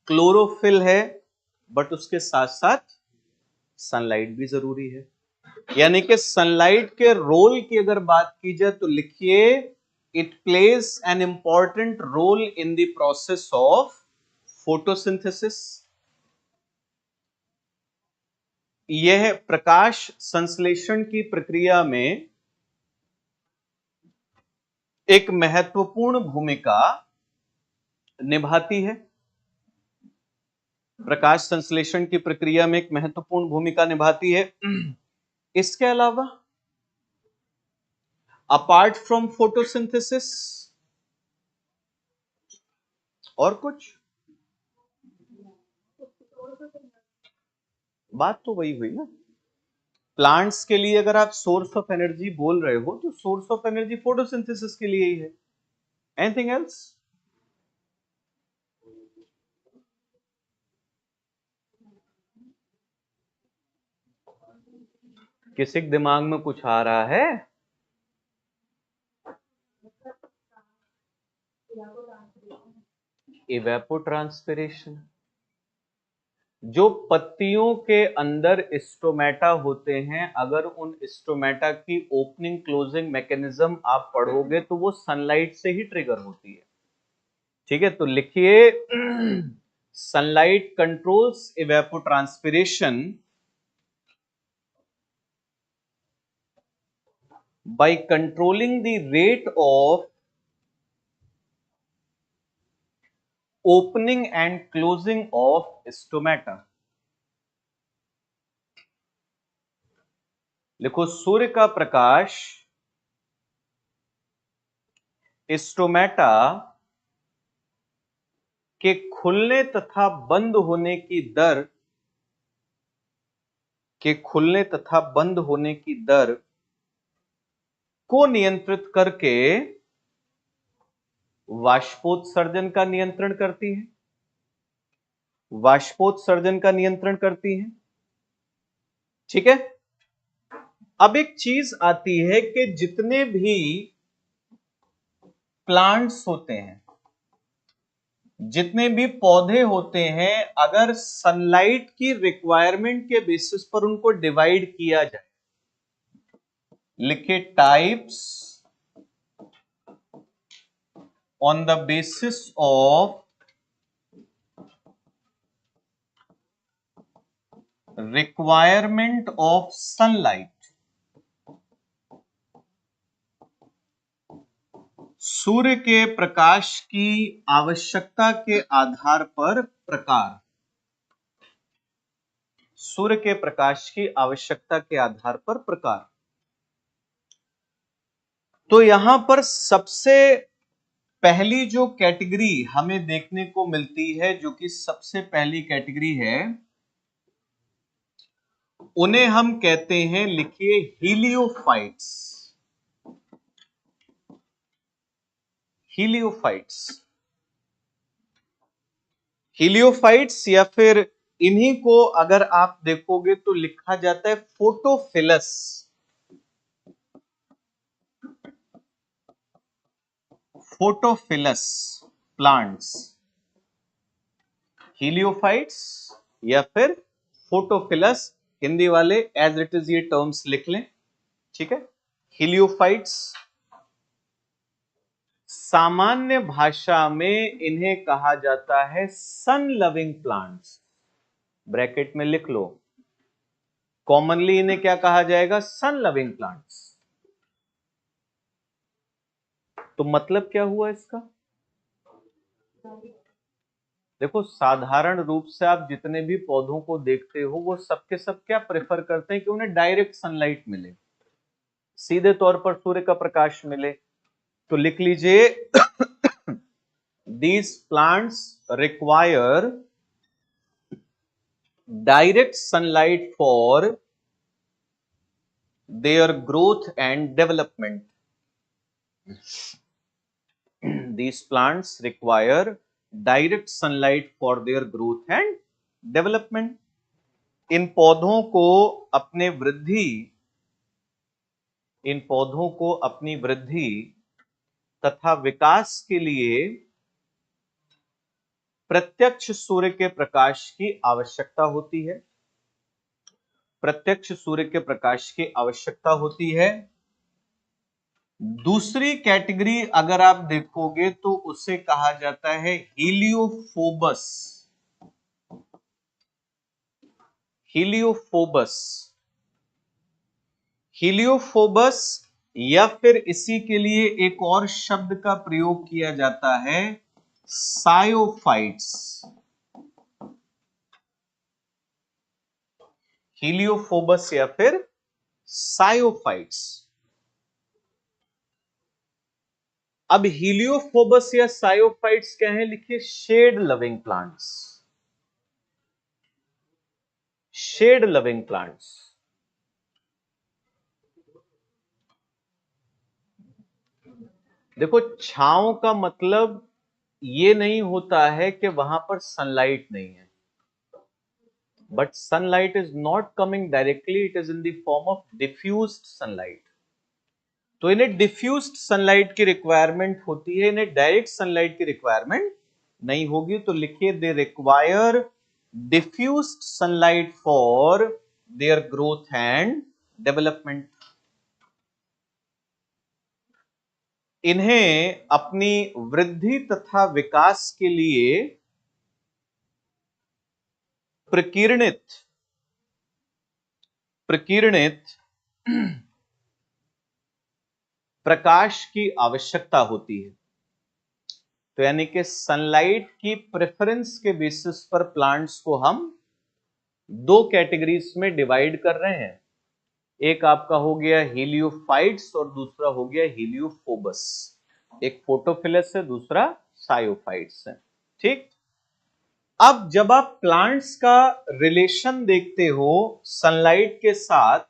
क्लोरोफिल है, बट उसके साथ साथ सनलाइट भी जरूरी है। यानी कि सनलाइट के रोल की अगर बात की जाए तो लिखिए, it plays an important role in the process of photosynthesis. यह प्रकाश संश्लेषण की प्रक्रिया में एक महत्वपूर्ण भूमिका निभाती है। प्रकाश संश्लेषण की प्रक्रिया में एक महत्वपूर्ण भूमिका निभाती है। इसके अलावा अपार्ट फ्रॉम फोटोसिंथेसिस और कुछ? बात तो वही हुई ना। प्लांट्स के लिए अगर आप सोर्स ऑफ एनर्जी बोल रहे हो तो सोर्स ऑफ एनर्जी फोटोसिंथेसिस के लिए ही है। Anything else? किसी के दिमाग में कुछ आ रहा है? इवेपोट्रांसपिरेशन। जो पत्तियों के अंदर स्टोमेटा होते हैं, अगर उन स्टोमेटा की ओपनिंग क्लोजिंग मैकेनिज्म आप पढ़ोगे तो वो सनलाइट से ही ट्रिगर होती है। ठीक है, तो लिखिए sunlight controls evapotranspiration by controlling the rate of opening and closing of stomata। लिखो सूर्य का प्रकाश स्टोमेटा के खुलने तथा बंद होने की दर को नियंत्रित करके वाष्पोत्सर्जन का नियंत्रण करती है। ठीक है, अब एक चीज आती है कि जितने भी प्लांट्स होते हैं, जितने भी पौधे होते हैं, अगर सनलाइट की रिक्वायरमेंट के बेसिस पर उनको डिवाइड किया जाए, लिखे types on the basis of requirement of sunlight, सूर्य के प्रकाश की आवश्यकता के आधार पर प्रकार, सूर्य के प्रकाश की आवश्यकता के आधार पर प्रकार। तो यहां पर सबसे पहली जो कैटेगरी हमें देखने को मिलती है, जो कि सबसे पहली कैटेगरी है, उन्हें हम कहते हैं, लिखिए हीलियोफाइट्स। हीलियोफाइट्स या फिर इन्हीं को अगर आप देखोगे तो लिखा जाता है फोटोफिलस। प्लांट्स, हीलियोफाइट्स या फिर फोटोफिलस, हिंदी वाले एज इट इज ये टर्म्स लिख लें। ठीक है, हीलियोफाइट्स, सामान्य भाषा में इन्हें कहा जाता है सन लविंग प्लांट्स। ब्रैकेट में लिख लो, कॉमनली इन्हें क्या कहा जाएगा? Sun loving plants. तो मतलब क्या हुआ इसका? देखो, साधारण रूप से आप जितने भी पौधों को देखते हो वो सबके सब क्या प्रेफर करते हैं कि उन्हें डायरेक्ट सनलाइट मिले, सीधे तौर पर सूर्य का प्रकाश मिले। तो लिख लीजिए these plants require direct sunlight for their growth and development। These plants require direct sunlight for their growth and development। इन पौधों को अपने वृद्धि, इन पौधों को अपनी वृद्धि तथा विकास के लिए प्रत्यक्ष सूर्य के प्रकाश की आवश्यकता होती है। प्रत्यक्ष सूर्य के प्रकाश की आवश्यकता होती है। दूसरी कैटेगरी अगर आप देखोगे तो उसे कहा जाता है हीलियोफोबस। हीलियोफोबस या फिर इसी के लिए एक और शब्द का प्रयोग किया जाता है, सायोफाइट्स। हीलियोफोबस या फिर सायोफाइट्स। अब हीलियोफोबस या सायोफाइट्स क्या है? लिखिए shade loving plants. Shade loving plants. देखो, छांव का मतलब ये नहीं होता है कि वहां पर सनलाइट नहीं है, but sunlight is not coming directly, it is in the form of diffused sunlight. तो इन्हें डिफ्यूज्ड सनलाइट की रिक्वायरमेंट होती है, इन्हें डायरेक्ट सनलाइट की रिक्वायरमेंट नहीं होगी। तो लिखिए, they require diffused sunlight for their growth and development. इन्हें अपनी वृद्धि तथा विकास के लिए प्रकीर्णित प्रकीर्णित प्रकाश की आवश्यकता होती है। तो यानी कि सनलाइट की प्रेफरेंस के बेसिस पर प्लांट्स को हम दो कैटेगरीज में डिवाइड कर रहे हैं। एक आपका हो गया हीलियोफाइट्स और दूसरा हो गया हीलियोफोबस। एक फोटोफिलस है, दूसरा सायोफाइट्स है। ठीक। अब जब आप प्लांट्स का रिलेशन देखते हो सनलाइट के साथ,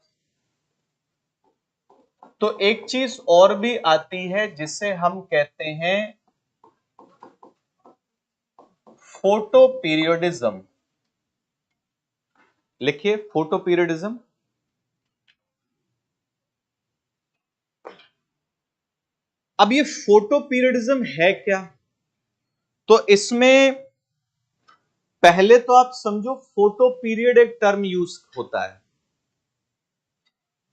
तो एक चीज और भी आती है जिसे हम कहते हैं फोटो पीरियोडिज्म। लिखिए, फोटो पीरियोडिज्म। अब ये फोटो पीरियोडिज्म है क्या? तो इसमें पहले तो आप समझो, फोटो पीरियड एक टर्म यूज होता है।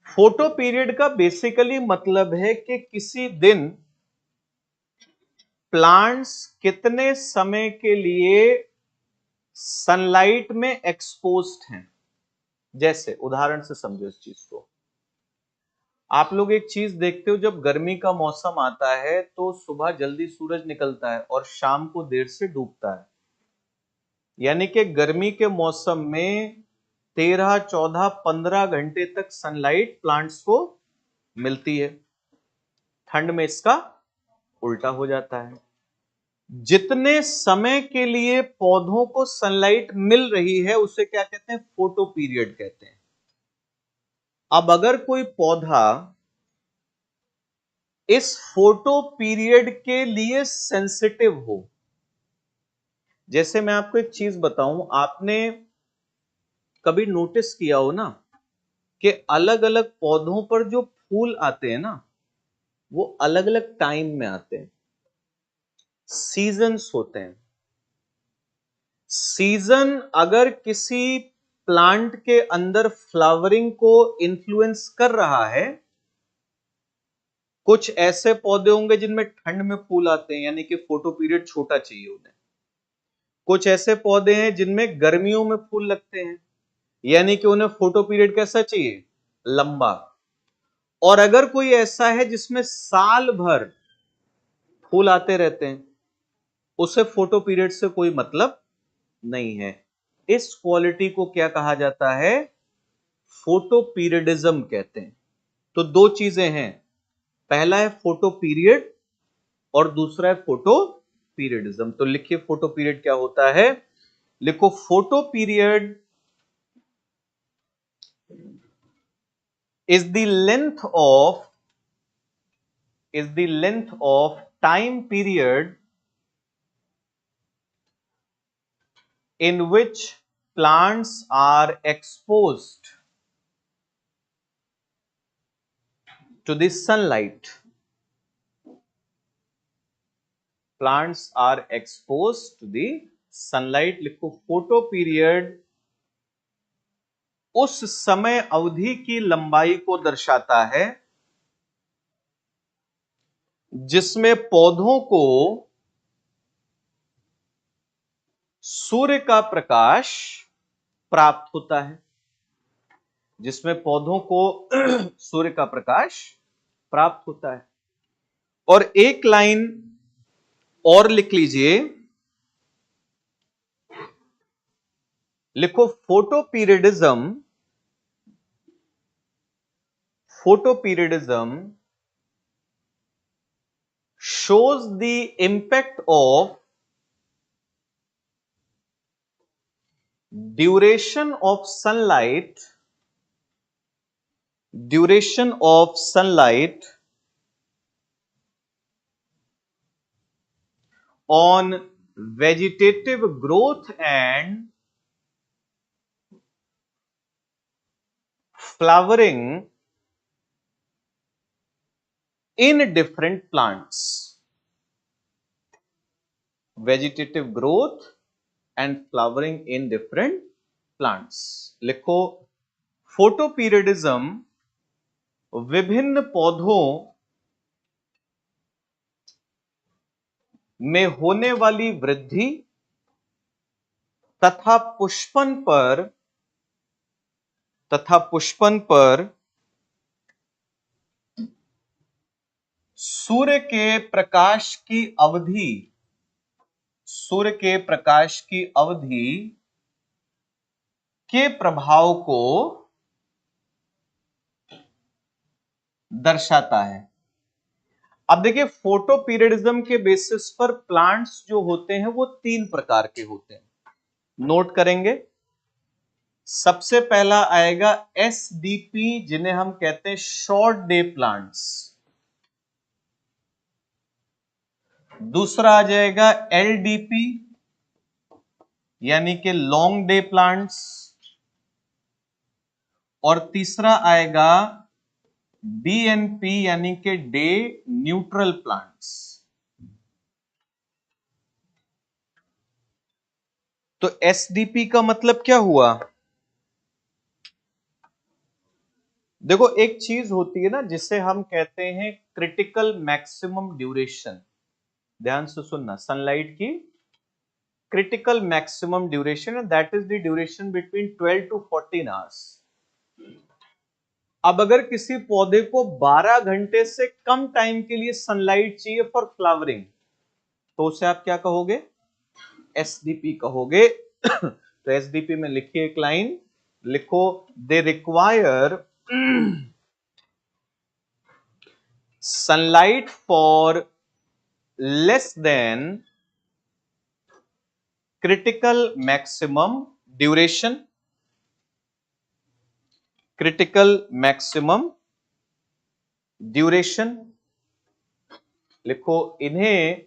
फोटो पीरियड का बेसिकली मतलब है कि किसी दिन प्लांट्स कितने समय के लिए सनलाइट में एक्सपोज्ड हैं। जैसे उदाहरण से समझो इस चीज को। आप लोग एक चीज देखते हो, जब गर्मी का मौसम आता है तो सुबह जल्दी सूरज निकलता है और शाम को देर से डूबता है। यानी कि गर्मी के मौसम में 13, 14, 15 घंटे तक सनलाइट प्लांट्स को मिलती है। ठंड में इसका उल्टा हो जाता है। जितने समय के लिए पौधों को सनलाइट मिल रही है उसे क्या कहते हैं? फोटो पीरियड कहते हैं। अब अगर कोई पौधा इस फोटो पीरियड के लिए सेंसिटिव हो, जैसे मैं आपको एक चीज बताऊं, आपने कभी नोटिस किया हो ना कि अलग अलग पौधों पर जो फूल आते हैं ना, वो अलग अलग टाइम में आते हैं। सीजन्स होते हैं। सीजन अगर किसी प्लांट के अंदर फ्लावरिंग को इन्फ्लुएंस कर रहा है, कुछ ऐसे पौधे होंगे जिनमें ठंड में फूल आते हैं, यानी कि फोटो पीरियड छोटा चाहिए उन्हें। कुछ ऐसे पौधे हैं जिनमें गर्मियों में फूल लगते हैं, यानी कि उन्हें फोटो पीरियड कैसा चाहिए? लंबा। और अगर कोई ऐसा है जिसमें साल भर फूल आते रहते हैं, उसे फोटो पीरियड से कोई मतलब नहीं है। इस क्वालिटी को क्या कहा जाता है? फोटो पीरियडिज्म कहते हैं। तो दो चीजें हैं, पहला है फोटो पीरियड और दूसरा है फोटो पीरियडिज्म। तो लिखिए, फोटो पीरियड क्या होता है? लिखो, photo period is the length of time period in which plants are exposed to the sunlight. Plants are exposed to the sunlight. लिखो, फोटो पीरियड उस समय अवधि की लंबाई को दर्शाता है जिसमें पौधों को सूर्य का प्रकाश प्राप्त होता है। जिसमें पौधों को सूर्य का प्रकाश प्राप्त होता है। और एक लाइन और लिख लीजिए, लिखो, photo periodism shows the impact of duration of sunlight on vegetative growth and flowering in different plants. Vegetative growth and flowering in different plants. लिखो, फोटोपीरियडिज्म विभिन्न पौधों में होने वाली वृद्धि तथा पुष्पन पर सूर्य के प्रकाश की अवधि के प्रभाव को दर्शाता है। अब देखिए, फोटोपीरियडिज्म के बेसिस पर प्लांट्स जो होते हैं वो 3 प्रकार के होते हैं, नोट करेंगे। सबसे पहला आएगा एसडीपी, जिन्हें हम कहते हैं शॉर्ट डे प्लांट्स। दूसरा आ जाएगा एलडीपी, यानी कि लॉन्ग डे प्लांट्स। और तीसरा आएगा डीएनपी, यानी कि डे न्यूट्रल प्लांट्स। तो एसडीपी का मतलब क्या हुआ? देखो, एक चीज होती है ना जिसे हम कहते हैं क्रिटिकल मैक्सिमम ड्यूरेशन। ध्यान से सुनना, सनलाइट की critical maximum duration, that is the duration between 12 to 14 hours. अब अगर किसी पौधे को 12 घंटे से कम टाइम के लिए सनलाइट चाहिए फॉर फ्लावरिंग, तो उसे आप क्या कहोगे? एसडीपी कहोगे। तो एसडीपी में लिखिए एक लाइन, लिखो, they require sunlight for less than critical maximum duration. Critical maximum duration, लिखो, इन्हें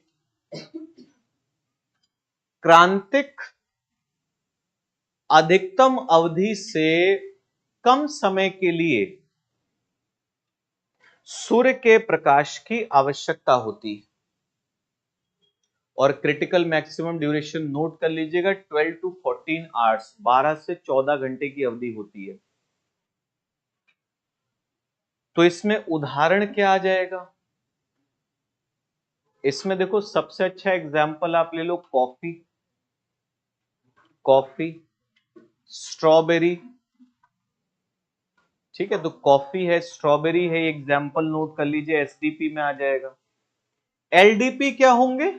क्रांतिक अधिकतम अवधि से कम समय के लिए सूर्य के प्रकाश की आवश्यकता होती है। और क्रिटिकल मैक्सिमम ड्यूरेशन नोट कर लीजिएगा, 12 to 14 आवर्स, 12 से 14 घंटे की अवधि होती है। तो इसमें उदाहरण क्या आ जाएगा? इसमें देखो, सबसे अच्छा एग्जाम्पल आप ले लो, कॉफी, स्ट्रॉबेरी। ठीक है, तो कॉफी है, स्ट्रॉबेरी है, एग्जाम्पल नोट कर लीजिए, एसडीपी में आ जाएगा। एलडीपी क्या होंगे?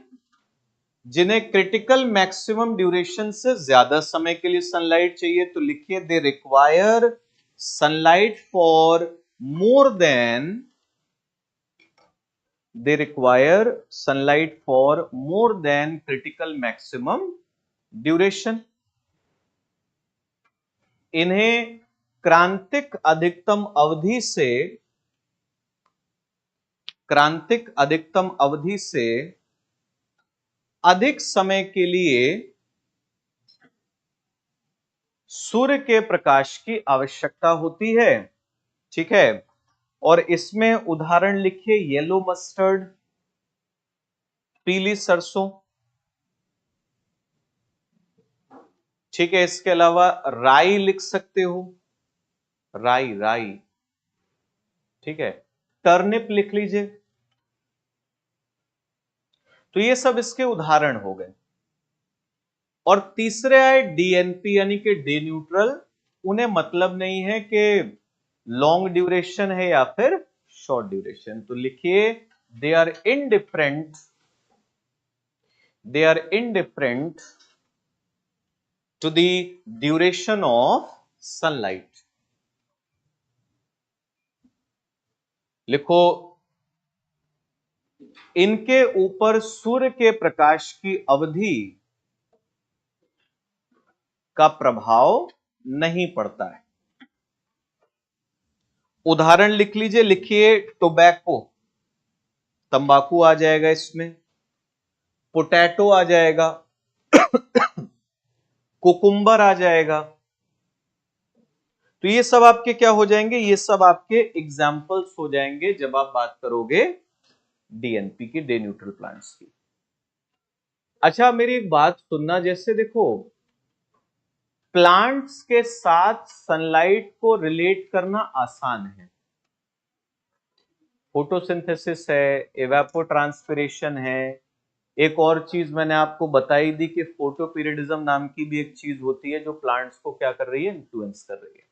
जिन्हें क्रिटिकल मैक्सिमम ड्यूरेशन से ज्यादा समय के लिए सनलाइट चाहिए, तो लिखिए, they require sunlight for more than critical maximum duration. इन्हें क्रांतिक अधिकतम अवधि से अधिक समय के लिए सूर्य के प्रकाश की आवश्यकता होती है। ठीक है, और इसमें उदाहरण लिखिए, येलो मस्टर्ड, पीली सरसों। ठीक है, इसके अलावा राई लिख सकते हो, राई। ठीक है, टर्निप लिख लीजिए। तो ये सब इसके उदाहरण हो गए। और तीसरे आए डीएनपी, यानी कि डे न्यूट्रल। उन्हें मतलब नहीं है कि लॉन्ग ड्यूरेशन है या फिर शॉर्ट ड्यूरेशन, तो लिखिए, they are indifferent to the duration of sunlight. लिखो, इनके ऊपर सूर्य के प्रकाश की अवधि का प्रभाव नहीं पड़ता है। उदाहरण लिख लीजिए, लिखिए, टोबैको, तंबाकू आ जाएगा इसमें। पोटैटो आ जाएगा, कुकुम्बर आ जाएगा। तो ये सब आपके क्या हो जाएंगे, ये सब आपके एग्जाम्पल्स हो जाएंगे जब आप बात करोगे डीएनपी की, डे न्यूट्रल प्लांट्स की। अच्छा मेरी एक बात सुनना, जैसे देखो प्लांट्स के साथ सनलाइट को रिलेट करना आसान है, फोटोसिंथेसिस है, एवापोट्रांसपिरेशन है, एक और चीज मैंने आपको बताई दी कि फोटोपीरियडिज्म नाम की भी एक चीज होती है जो प्लांट्स को क्या कर रही है, इन्फ्लुएंस कर रही है।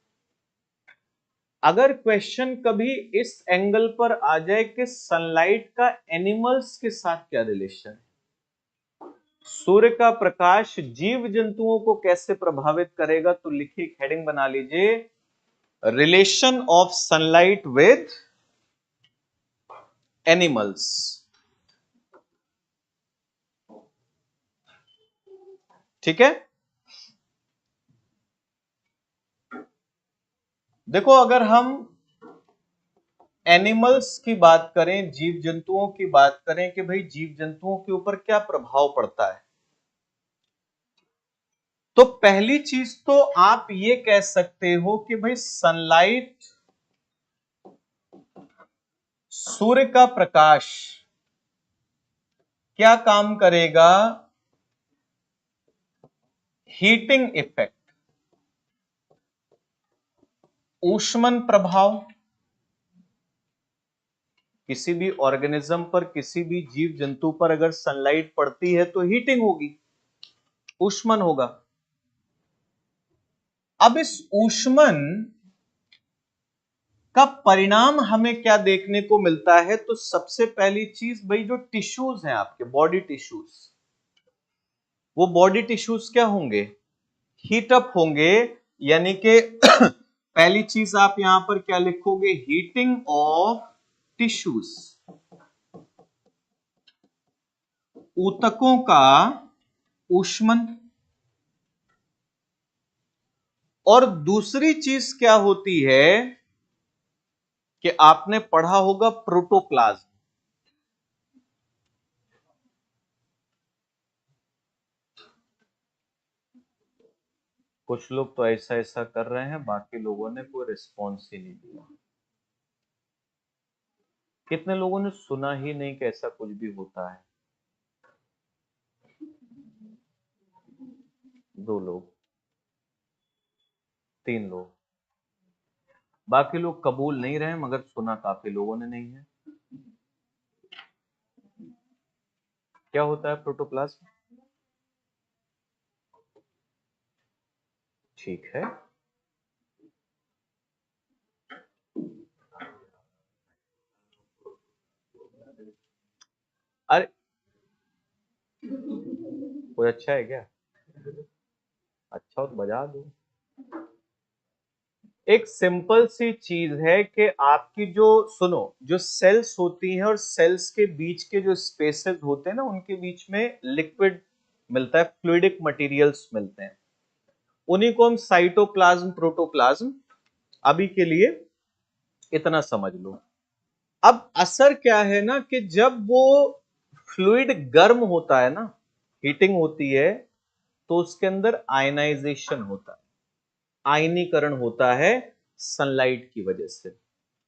अगर क्वेश्चन कभी इस एंगल पर आ जाए कि सनलाइट का एनिमल्स के साथ क्या रिलेशन है, सूर्य का प्रकाश जीव जंतुओं को कैसे प्रभावित करेगा, तो लिखिए, हेडिंग बना लीजिए, relation of sunlight with animals. ठीक है, देखो अगर हम एनिमल्स की बात करें, जीव जंतुओं की बात करें कि भाई जीव जंतुओं के ऊपर क्या प्रभाव पड़ता है, तो पहली चीज तो आप ये कह सकते हो कि भाई सनलाइट, सूर्य का प्रकाश क्या काम करेगा, हीटिंग इफेक्ट, ऊष्मन प्रभाव। किसी भी ऑर्गेनिज्म पर, किसी भी जीव जंतु पर अगर सनलाइट पड़ती है तो हीटिंग होगी, ऊष्मन होगा। अब इस ऊष्मन का परिणाम हमें क्या देखने को मिलता है, तो सबसे पहली चीज भाई जो टिश्यूज हैं आपके बॉडी टिश्यूज, वो बॉडी टिश्यूज क्या होंगे, हीटअप होंगे। यानी कि पहली चीज आप यहां पर क्या लिखोगे, हीटिंग ऑफ टिश्यूज, ऊतकों का ऊष्मन। और दूसरी चीज क्या होती है कि आपने पढ़ा होगा प्रोटोप्लाज्म, कुछ लोग तो ऐसा ऐसा कर रहे हैं, बाकी लोगों ने कोई रिस्पॉन्स ही नहीं दिया। कितने लोगों ने सुना ही नहीं कि ऐसा कुछ भी होता है, 2 लोग, 3 लोग, बाकी लोग कबूल नहीं रहे, मगर सुना काफी लोगों ने नहीं है। क्या होता है प्रोटोप्लाज्म? ठीक है, अरे कोई अच्छा है क्या, अच्छा हो तो बजा दो। एक सिंपल सी चीज है कि आपकी जो, सुनो, जो सेल्स होती हैं और सेल्स के बीच के जो स्पेसेस होते हैं ना, उनके बीच में लिक्विड मिलता है, फ्लूइडिक मटेरियल्स मिलते हैं, उन्हीं को हम साइटोप्लाज्म, प्रोटोप्लाज्म, अभी के लिए इतना समझ लो। अब असर क्या है ना कि जब वो फ्लूइड गर्म होता है ना, हीटिंग होती है, तो उसके अंदर आयनाइजेशन होता है, आयनीकरण होता है सनलाइट की वजह से।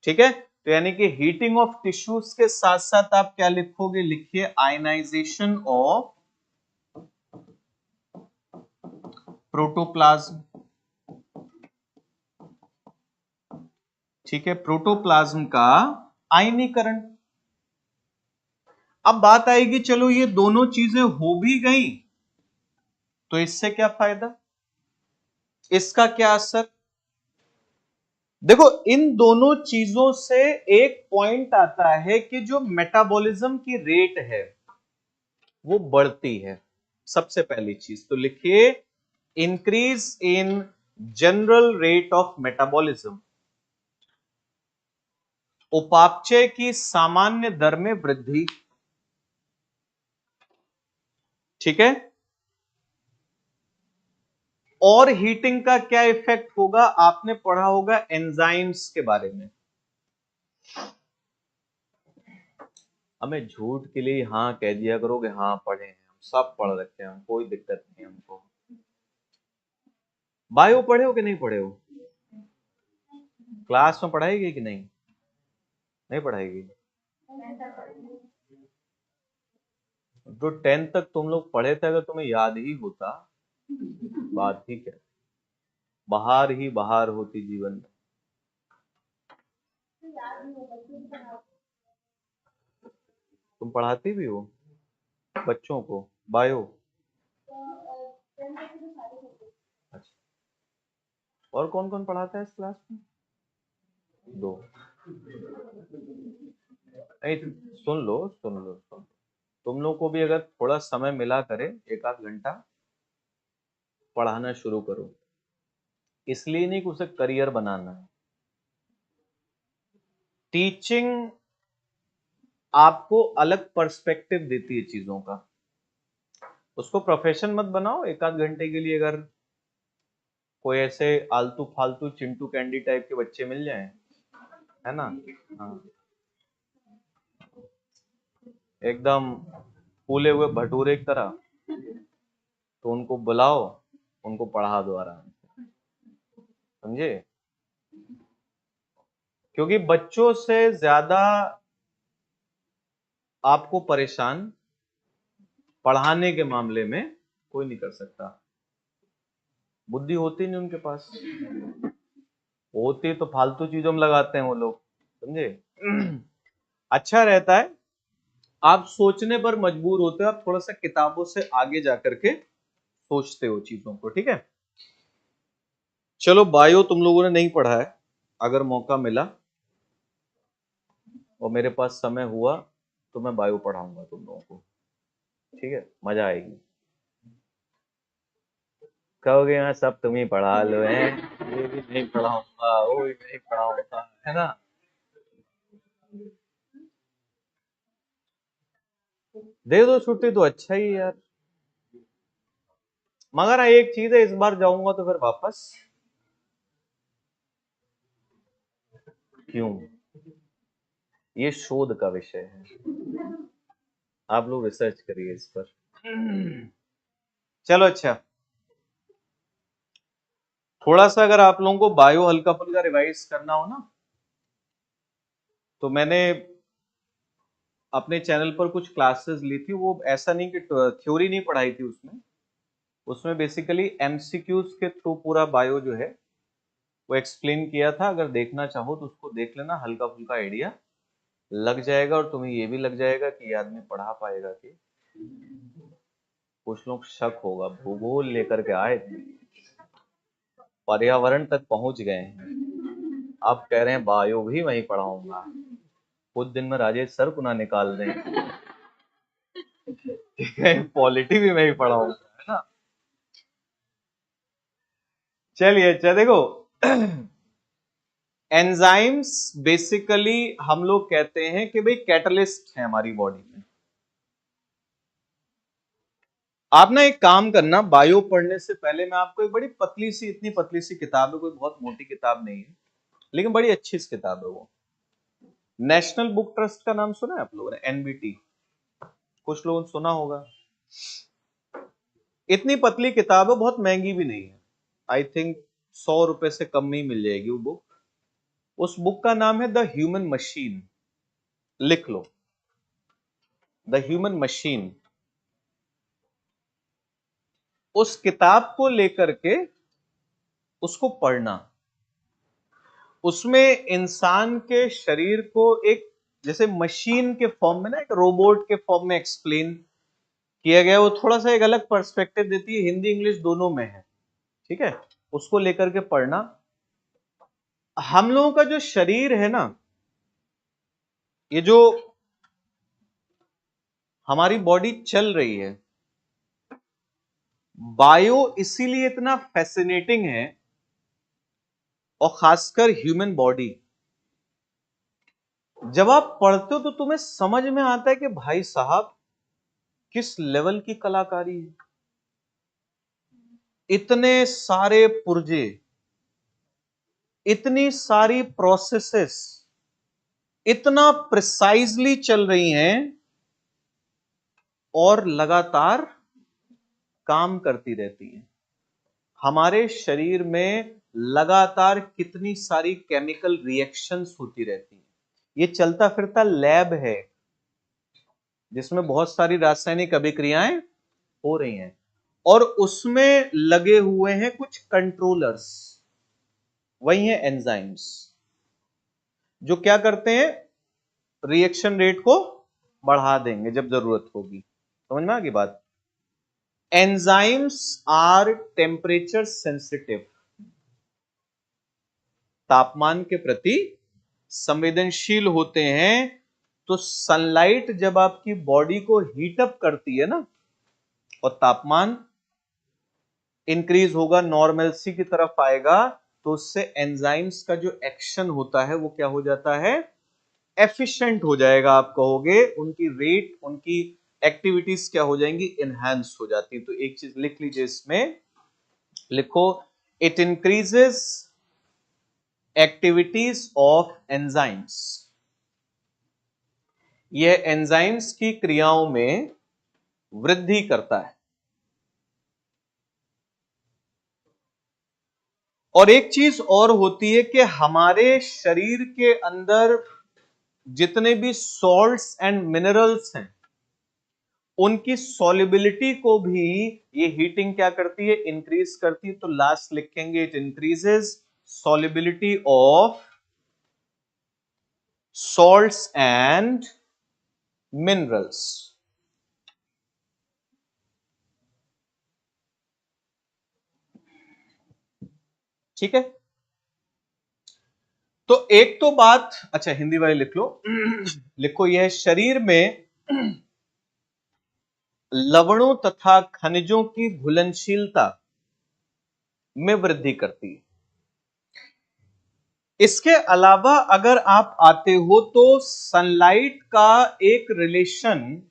ठीक है, तो यानी कि हीटिंग ऑफ टिश्यूज के साथ साथ आप क्या लिखोगे, लिखिए आयनाइजेशन ऑफ प्रोटोप्लाज्म। ठीक है, प्रोटोप्लाज्म का आयनीकरण। अब बात आएगी, चलो ये दोनों चीजें हो भी गई, तो इससे क्या फायदा, इसका क्या असर। देखो इन दोनों चीजों से एक पॉइंट आता है कि जो मेटाबॉलिज्म की रेट है वो बढ़ती है। सबसे पहली चीज तो लिखिए, increase in general rate of metabolism, उपापचय की सामान्य दर में वृद्धि। ठीक है, और हीटिंग का क्या इफेक्ट होगा, आपने पढ़ा होगा एंजाइम्स के बारे में। हमें झूठ के लिए हाँ कह दिया करोगे, हाँ पढ़े हैं, सब पढ़ रखे हैं, कोई दिक्कत नहीं हमको। बायो पढ़े हो कि नहीं पढ़े हो? क्लास में पढ़ाएगी कि नहीं? नहीं पढ़ाएगी। जो 10th तक तुम लोग पढ़े थे, अगर तुम्हें याद ही होता, बात ही क्या, बाहर ही बाहर होती जीवन में। तुम पढ़ाती भी हो बच्चों को बायो? अच्छा, और कौन कौन पढ़ाता है इस क्लास में? दो। नहीं, सुन लो सुन लो सुन लो, तुम लोग को भी अगर थोड़ा समय मिला करे, एक आध घंटा पढ़ाना शुरू करो। इसलिए नहीं कि उसे करियर बनाना है। टीचिंग आपको अलग पर्सपेक्टिव देती है चीजों का। उसको प्रोफेशन मत बनाओ। एक आध घंटे के लिए अगर कोई ऐसे आलतू फालतू चिंटू कैंडी टाइप के बच्चे मिल जाएं, है ना, हाँ, एकदम फूले हुए भटूरे की तरह, तो उनको बुलाओ, उनको पढ़ा दो आराम से, समझे? क्योंकि बच्चों से ज्यादा आपको परेशान पढ़ाने के मामले में कोई नहीं कर सकता। बुद्धि होती नहीं उनके पास, होती तो फालतू चीजों में लगाते हैं वो लोग, समझे? अच्छा रहता है, आप सोचने पर मजबूर होते हो, आप थोड़ा सा किताबों से आगे जाकर के सोचते हो चीजों को, ठीक है? चलो, बायो तुम लोगों ने नहीं पढ़ा है, अगर मौका मिला और मेरे पास समय हुआ तो मैं बायो पढ़ाऊंगा तुम लोगों को, ठीक है? मजा आएगी। कहोगे यहाँ सब तुम ही पढ़ा लो, है, ये भी नहीं पढ़ाऊंगा, वो भी नहीं पढ़ाऊंगा, है ना? दे दो छुट्टी तो अच्छा ही है यार। मगर हाँ, एक चीज है, इस बार जाऊंगा तो फिर वापस क्यों? ये शोध का विषय है, आप लोग रिसर्च करिए इस पर। चलो, अच्छा, थोड़ा सा अगर आप लोगों को बायो हल्का फुल्का रिवाइज करना हो ना, तो मैंने अपने चैनल पर कुछ क्लासेस ली थी। वो ऐसा नहीं कि थ्योरी नहीं पढ़ाई थी उसमें, उसमें बेसिकली एमसीक्यूज के थ्रू पूरा बायो जो है वो एक्सप्लेन किया था। अगर देखना चाहो तो उसको देख लेना, हल्का फुल्का आइडिया लग जाएगा, और तुम्हें ये भी लग जाएगा कि ये आदमी पढ़ा पाएगा कि। कुछ लोग शक होगा, भूगोल लेकर के आए थे, पर्यावरण तक पहुंच गए हैं, अब कह रहे हैं बायो भी वहीं पढ़ाऊंगा। कुछ दिन में राजेश सर को ना निकाल दें, ठीक है, पॉलिटी भी वहीं पढ़ाऊंगा, है ना? चलिए, अच्छा देखो, एंजाइम्स बेसिकली हम लोग कहते हैं कि भाई कैटलिस्ट है हमारी बॉडी में। आप ना एक काम करना, बायो पढ़ने से पहले मैं आपको एक बड़ी पतली सी, इतनी पतली सी किताब है, कोई बहुत मोटी किताब नहीं है, लेकिन बड़ी अच्छी सी किताब है वो। नेशनल बुक ट्रस्ट का नाम सुना है आप लोगों ने? एनबीटी, कुछ लोगों ने सुना होगा। इतनी पतली किताब है, बहुत महंगी भी नहीं है, आई थिंक 100 रुपए से कम में ही मिल जाएगी वो बुक। उस बुक का नाम है द ह्यूमन मशीन, लिख लो, द ह्यूमन मशीन। उस किताब को लेकर के उसको पढ़ना, उसमें इंसान के शरीर को एक जैसे मशीन के फॉर्म में ना, एक रोबोट के फॉर्म में एक्सप्लेन किया गया। वो थोड़ा सा एक अलग पर्सपेक्टिव देती है, हिंदी इंग्लिश दोनों में है, ठीक है? उसको लेकर के पढ़ना। हम लोगों का जो शरीर है ना, ये जो हमारी बॉडी चल रही है, बायो इसीलिए इतना फैसिनेटिंग है, और खासकर ह्यूमन बॉडी, जब आप पढ़ते हो तो तुम्हें समझ में आता है कि भाई साहब किस लेवल की कलाकारी है। इतने सारे पुर्जे, इतनी सारी प्रोसेसेस इतना प्रिसाइजली चल रही हैं, और लगातार काम करती रहती हैं। हमारे शरीर में लगातार कितनी सारी केमिकल रिएक्शंस होती रहती हैं। ये चलता फिरता लैब है जिसमें बहुत सारी रासायनिक अभिक्रियाएं हो रही हैं और उसमें लगे हुए हैं कुछ कंट्रोलर्स, वही है एंजाइम्स, जो क्या करते हैं, रिएक्शन रेट को बढ़ा देंगे जब जरूरत होगी। समझ में आ गई बात? एंजाइम्स आर टेम्परेचर सेंसिटिव, तापमान के प्रति संवेदनशील होते हैं। तो सनलाइट जब आपकी बॉडी को हीट अप करती है ना, और तापमान इंक्रीज होगा, नॉर्मलसी की तरफ आएगा, तो उससे एंजाइम्स का जो एक्शन होता है वो क्या हो जाता है, एफिशिएंट हो जाएगा। आप कहोगे उनकी रेट, उनकी एक्टिविटीज क्या हो जाएंगी, इनहैंस हो जाती। तो एक चीज लिख लीजिए इसमें, लिखो it increases activities of enzymes. यह एंजाइम्स की क्रियाओं में वृद्धि करता है। और एक चीज और होती है कि हमारे शरीर के अंदर जितने भी सॉल्ट्स एंड मिनरल्स हैं, उनकी सॉल्युबिलिटी को भी ये हीटिंग क्या करती है, इंक्रीज करती है। तो लास्ट लिखेंगे it increases solubility of salts and minerals. ठीक है, तो एक तो बात, अच्छा हिंदी वाली लिख लो लिखो, यह शरीर में लवणों तथा खनिजों की घुलनशीलता में वृद्धि करती है। इसके अलावा अगर आप आते हो तो सनलाइट का एक रिलेशन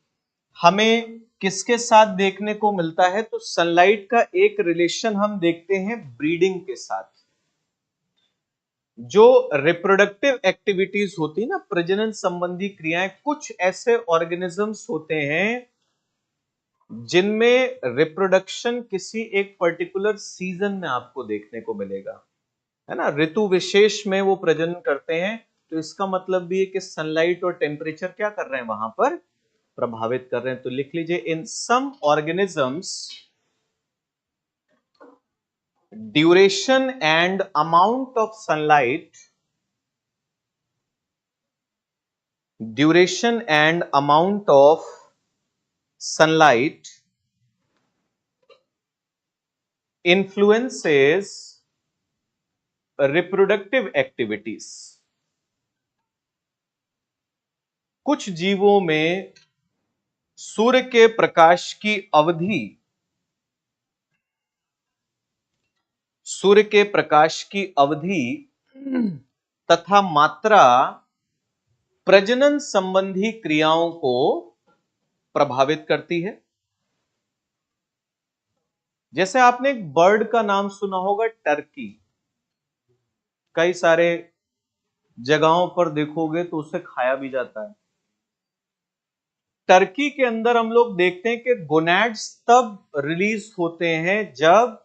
हमें किसके साथ देखने को मिलता है, तो सनलाइट का एक रिलेशन हम देखते हैं ब्रीडिंग के साथ। जो रिप्रोडक्टिव एक्टिविटीज होती है ना, प्रजनन संबंधी क्रियाएं, कुछ ऐसे ऑर्गेनिजम्स होते हैं जिनमें रिप्रोडक्शन किसी एक पर्टिकुलर सीजन में आपको देखने को मिलेगा, है ना, ऋतु विशेष में वो प्रजनन करते हैं। तो इसका मतलब भी है कि सनलाइट और टेम्परेचर क्या कर रहे हैं, वहां पर प्रभावित कर रहे हैं। तो लिख लीजिए, in some organisms duration and amount of sunlight, duration and amount of sunlight influences reproductive activities। कुछ जीवों में सूर्य के प्रकाश की अवधि, सूर्य के प्रकाश की अवधि तथा मात्रा प्रजनन संबंधी क्रियाओं को प्रभावित करती है। जैसे आपने एक बर्ड का नाम सुना होगा, टर्की। कई सारे जगहों पर देखोगे तो उसे खाया भी जाता है। टर्की के अंदर हम लोग देखते हैं कि गोनैड्स तब रिलीज होते हैं जब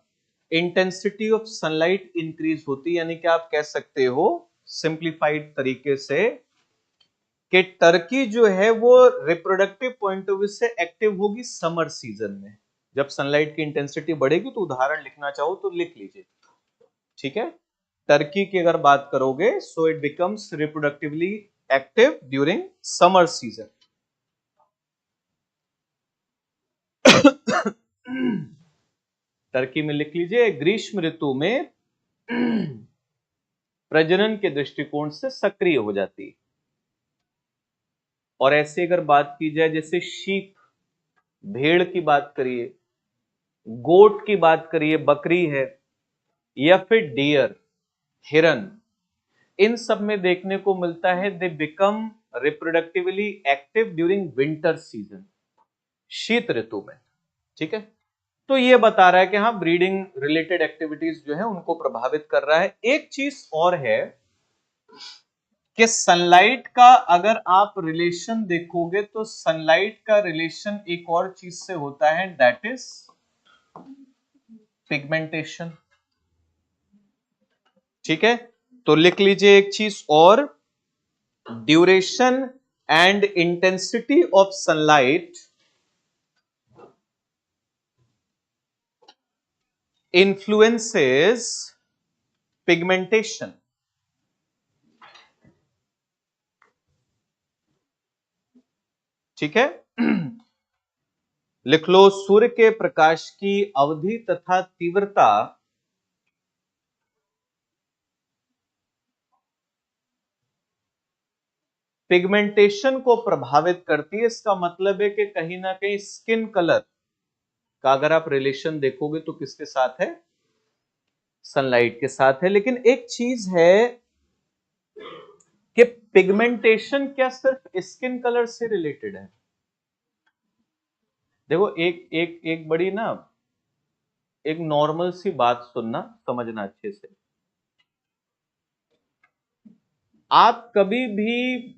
इंटेंसिटी ऑफ सनलाइट इंक्रीज होती है। यानी कि आप कह सकते हो सिंप्लीफाइड तरीके से कि टर्की जो है वो रिप्रोडक्टिव पॉइंट ऑफ व्यू से एक्टिव होगी समर सीजन में। जब सनलाइट की इंटेंसिटी बढ़ेगी, तो उदाहरण लिखना चाहो तो लिख लीजिए। ठीक है, टर्की की अगर बात करोगे, so it becomes reproductively active during summer season. Turkey में लिख लीजिए, ग्रीष्म ऋतु में प्रजनन के दृष्टिकोण से सक्रिय हो जाती है। और ऐसे अगर बात की जाए, जैसे शीप, भेड़ की बात करिए, गोट की बात करिए, बकरी है, या फिर डियर, हिरन, इन सब में देखने को मिलता है they become reproductively active during winter season, शीत ऋतु में। ठीक है, तो ये बता रहा है कि हाँ, ब्रीडिंग रिलेटेड एक्टिविटीज जो है उनको प्रभावित कर रहा है। एक चीज और है कि सनलाइट का अगर आप रिलेशन देखोगे तो सनलाइट का रिलेशन एक और चीज से होता है, दैट इज पिगमेंटेशन। ठीक है, तो लिख लीजिए एक चीज और, duration and intensity of sunlight influences pigmentation. ठीक है, लिख लो, सूर्य के प्रकाश की अवधि तथा तीव्रता पिगमेंटेशन को प्रभावित करती है। इसका मतलब है कि कहीं ना कहीं स्किन कलर का अगर आप रिलेशन देखोगे तो किसके साथ है, सनलाइट के साथ है। लेकिन एक चीज है कि पिगमेंटेशन क्या सिर्फ स्किन कलर से रिलेटेड है? देखो, एक एक एक बड़ी ना, एक नॉर्मल सी बात सुनना, समझना अच्छे से। आप कभी भी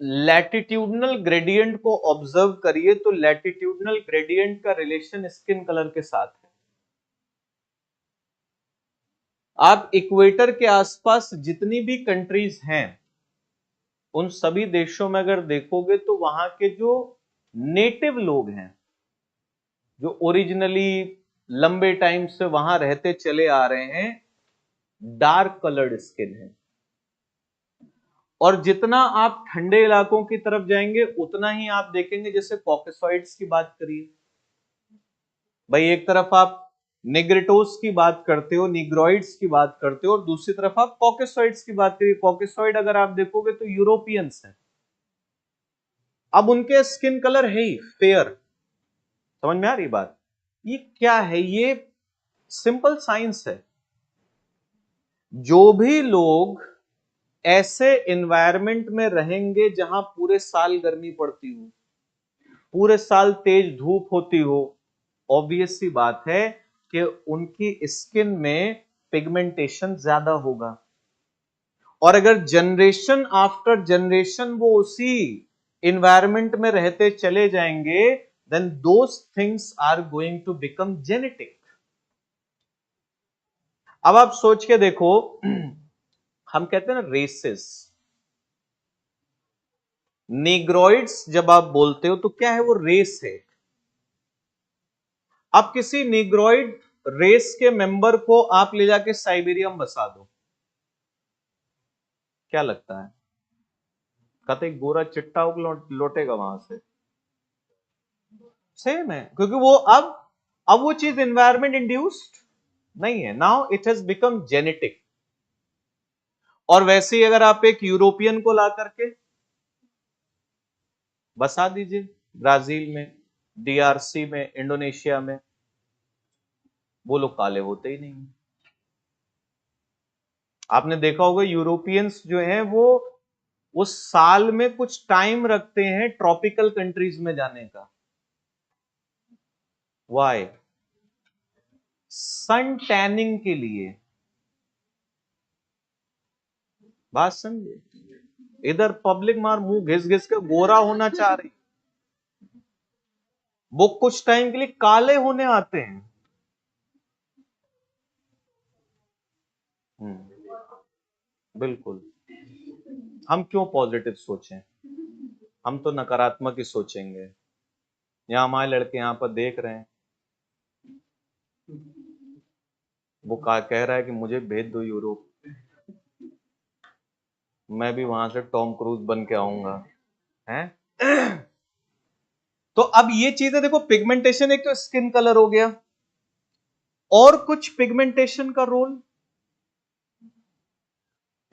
लैटिट्यूडनल ग्रेडियंट को ऑब्जर्व करिए तो लैटिट्यूडनल ग्रेडियंट का रिलेशन स्किन कलर के साथ है। आप इक्वेटर के आसपास जितनी भी कंट्रीज हैं उन सभी देशों में अगर देखोगे तो वहां के जो नेटिव लोग हैं, जो ओरिजिनली लंबे टाइम से वहां रहते चले आ रहे हैं, डार्क कलर्ड स्किन है। और जितना आप ठंडे इलाकों की तरफ जाएंगे उतना ही आप देखेंगे, जैसे कॉकेसॉइड्स की बात करिए भाई, एक तरफ आप निग्रिटोस की बात करते हो, निग्रॉइड्स की बात करते हो, और दूसरी तरफ आप कॉकेसॉइड्स की बात करिए। कॉकेसॉइड अगर आप देखोगे तो यूरोपियंस हैं। अब उनके स्किन कलर है ही फेयर। समझ में आ रही बात? ये क्या है? ये सिंपल साइंस है। जो भी लोग ऐसे एनवायरमेंट में रहेंगे जहां पूरे साल गर्मी पड़ती हो, पूरे साल तेज धूप होती हो, ऑब्वियस सी बात है कि उनकी स्किन में पिगमेंटेशन ज्यादा होगा। और अगर जनरेशन आफ्टर जनरेशन वो उसी एनवायरमेंट में रहते चले जाएंगे, then those things are going to become genetic. अब आप सोच के देखो, हम कहते हैं ना रेसेस, निग्रॉइड्स जब आप बोलते हो तो क्या है? वो रेस है। अब किसी निग्रॉइड रेस के मेंबर को आप ले जाके साइबेरिया में बसा दो, क्या लगता है? कहते गोरा चिट्टा लौटेगा वहां से? सेम है, क्योंकि वो अब वो चीज एनवायरमेंट इंड्यूस्ड नहीं है, now it has become genetic. और वैसे ही अगर आप एक यूरोपियन को ला करके बसा दीजिए ब्राजील में, डीआरसी में, इंडोनेशिया में, वो लोग काले होते ही नहीं। आपने देखा होगा यूरोपियंस जो हैं वो साल में कुछ टाइम रखते हैं ट्रॉपिकल कंट्रीज में जाने का। वाई? सन टैनिंग के लिए। बात समझे? इधर पब्लिक मार मुंह घिस घिस के गोरा होना चाह रही, वो कुछ टाइम के लिए काले होने आते हैं। बिल्कुल। हम क्यों पॉजिटिव सोचें? हम तो नकारात्मक ही सोचेंगे। यहां हमारे लड़के यहां पर देख रहे हैं, वो कह रहा है कि मुझे भेज दो यूरोप, मैं भी वहां से टॉम क्रूज बन के आऊंगा। हैं? तो अब ये चीजें देखो, पिगमेंटेशन एक तो स्किन कलर हो गया, और कुछ पिगमेंटेशन का रोल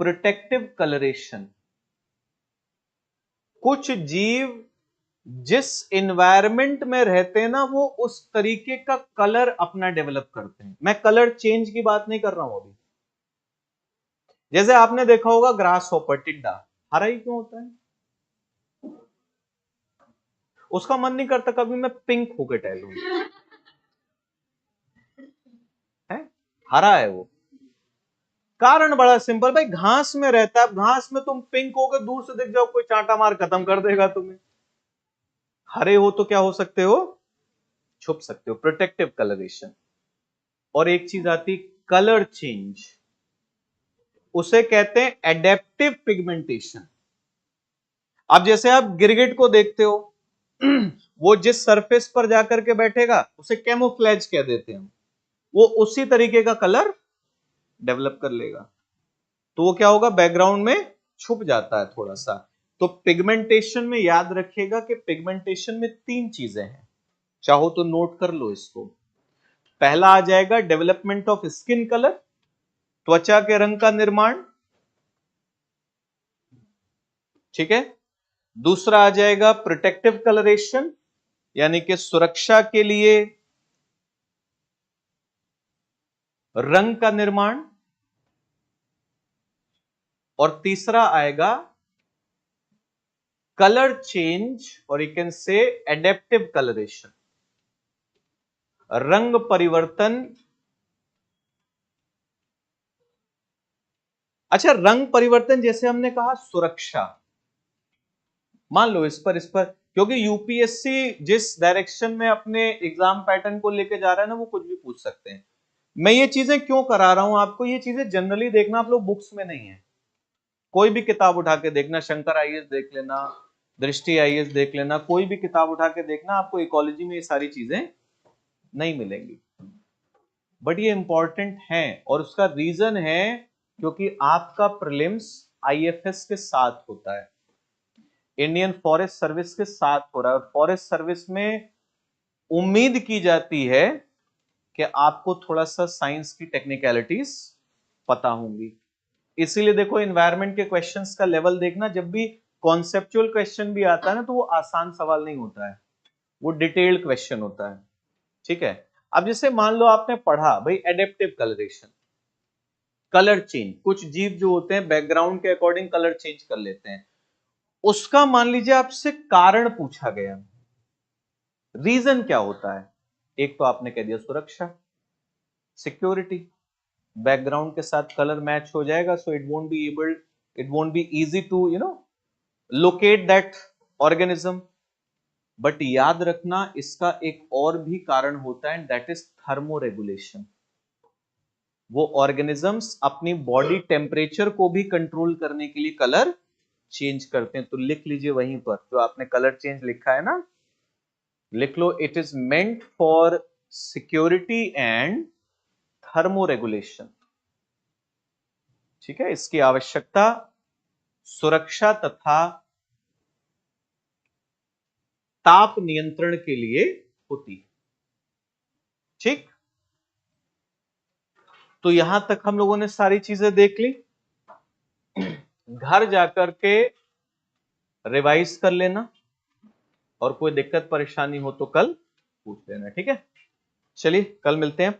प्रोटेक्टिव कलरेशन। कुछ जीव जिस एनवायरमेंट में रहते हैं ना, वो उस तरीके का कलर अपना डेवलप करते हैं। मैं कलर चेंज की बात नहीं कर रहा हूं अभी। जैसे आपने देखा होगा ग्रास हॉपर, टिड्डा हरा ही क्यों होता है? उसका मन नहीं करता कभी मैं पिंक होके टहलूं, है? हरा है वो। कारण बड़ा सिंपल भाई, घास में रहता है, घास में तुम पिंक हो के दूर से दिख जाओ, कोई चांटा मार खत्म कर देगा तुम्हें। हरे हो तो क्या हो सकते हो, छुप सकते हो, प्रोटेक्टिव कलरेशन। और एक चीज आती कलर चेंज, उसे कहते हैं एडेप्टिव पिगमेंटेशन। अब जैसे आप गिरगिट को देखते हो, वो जिस सरफेस पर जाकर के बैठेगा उसे कैमोफ्लेज कह देते हैं, वो उसी तरीके का कलर डेवलप कर लेगा, तो वो क्या होगा, बैकग्राउंड में छुप जाता है थोड़ा सा। तो पिगमेंटेशन में याद रखिएगा कि पिगमेंटेशन में तीन चीजें हैं, चाहो तो नोट कर लो इसको। पहला आ जाएगा डेवलपमेंट ऑफ स्किन कलर, त्वचा के रंग का निर्माण, ठीक है। दूसरा आ जाएगा प्रोटेक्टिव कलरेशन, यानी कि सुरक्षा के लिए रंग का निर्माण। और तीसरा आएगा कलर चेंज, और you can say adaptive colouration, रंग परिवर्तन। अच्छा, रंग परिवर्तन जैसे हमने कहा सुरक्षा, मान लो इस पर क्योंकि यूपीएससी जिस डायरेक्शन में अपने एग्जाम पैटर्न को लेके जा रहा है ना, वो कुछ भी पूछ सकते हैं। मैं ये चीजें क्यों करा रहा हूं आपको, ये चीजें जनरली देखना आप लोग बुक्स में नहीं है, कोई भी किताब उठा के देखना, शंकर आईएएस देख लेना, दृष्टि आईएएस देख लेना, कोई भी किताब उठा के देखना, आपको इकोलॉजी में ये सारी चीजें नहीं मिलेंगी। बट ये इंपॉर्टेंट है, और उसका रीजन है क्योंकि आपका प्रीलिम्स आईएफएस के साथ होता है, इंडियन फॉरेस्ट सर्विस के साथ हो रहा है, और फॉरेस्ट सर्विस में उम्मीद की जाती है कि आपको थोड़ा सा साइंस की टेक्निकलिटीज पता होंगी। इसीलिए देखो एनवायरनमेंट के क्वेश्चंस का लेवल देखना, जब भी कॉन्सेप्चुअल क्वेश्चन भी आता है ना, तो वो आसान सवाल नहीं होता है, वो डिटेल्ड क्वेश्चन होता है, ठीक है। अब जैसे मान लो आपने पढ़ा भाई एडेप्टिव कलरेशन, कलर चेंज, कुछ जीव जो होते हैं बैकग्राउंड के अकॉर्डिंग कलर चेंज कर लेते हैं, उसका मान लीजिए आपसे कारण पूछा गया, रीजन क्या होता है, एक तो आपने कह दिया सुरक्षा, सिक्योरिटी, बैकग्राउंड के साथ कलर मैच हो जाएगा, so it won't be easy to locate that organism. But याद रखना इसका एक और भी कारण होता है, दैट इज थर्मोरेगुलेशन। वो ऑर्गेनिजम्स अपनी बॉडी टेम्परेचर को भी कंट्रोल करने के लिए कलर चेंज करते हैं। तो लिख लीजिए वहीं पर जो आपने कलर चेंज लिखा है ना, लिख लो, it is meant for security and thermoregulation, ठीक है। इसकी आवश्यकता सुरक्षा तथा ताप नियंत्रण के लिए होती है, ठीक। तो यहां तक हम लोगों ने सारी चीजें देख ली, घर जाकर के रिवाइज कर लेना, और कोई दिक्कत परेशानी हो तो कल पूछ लेना, ठीक है। चलिए कल मिलते हैं।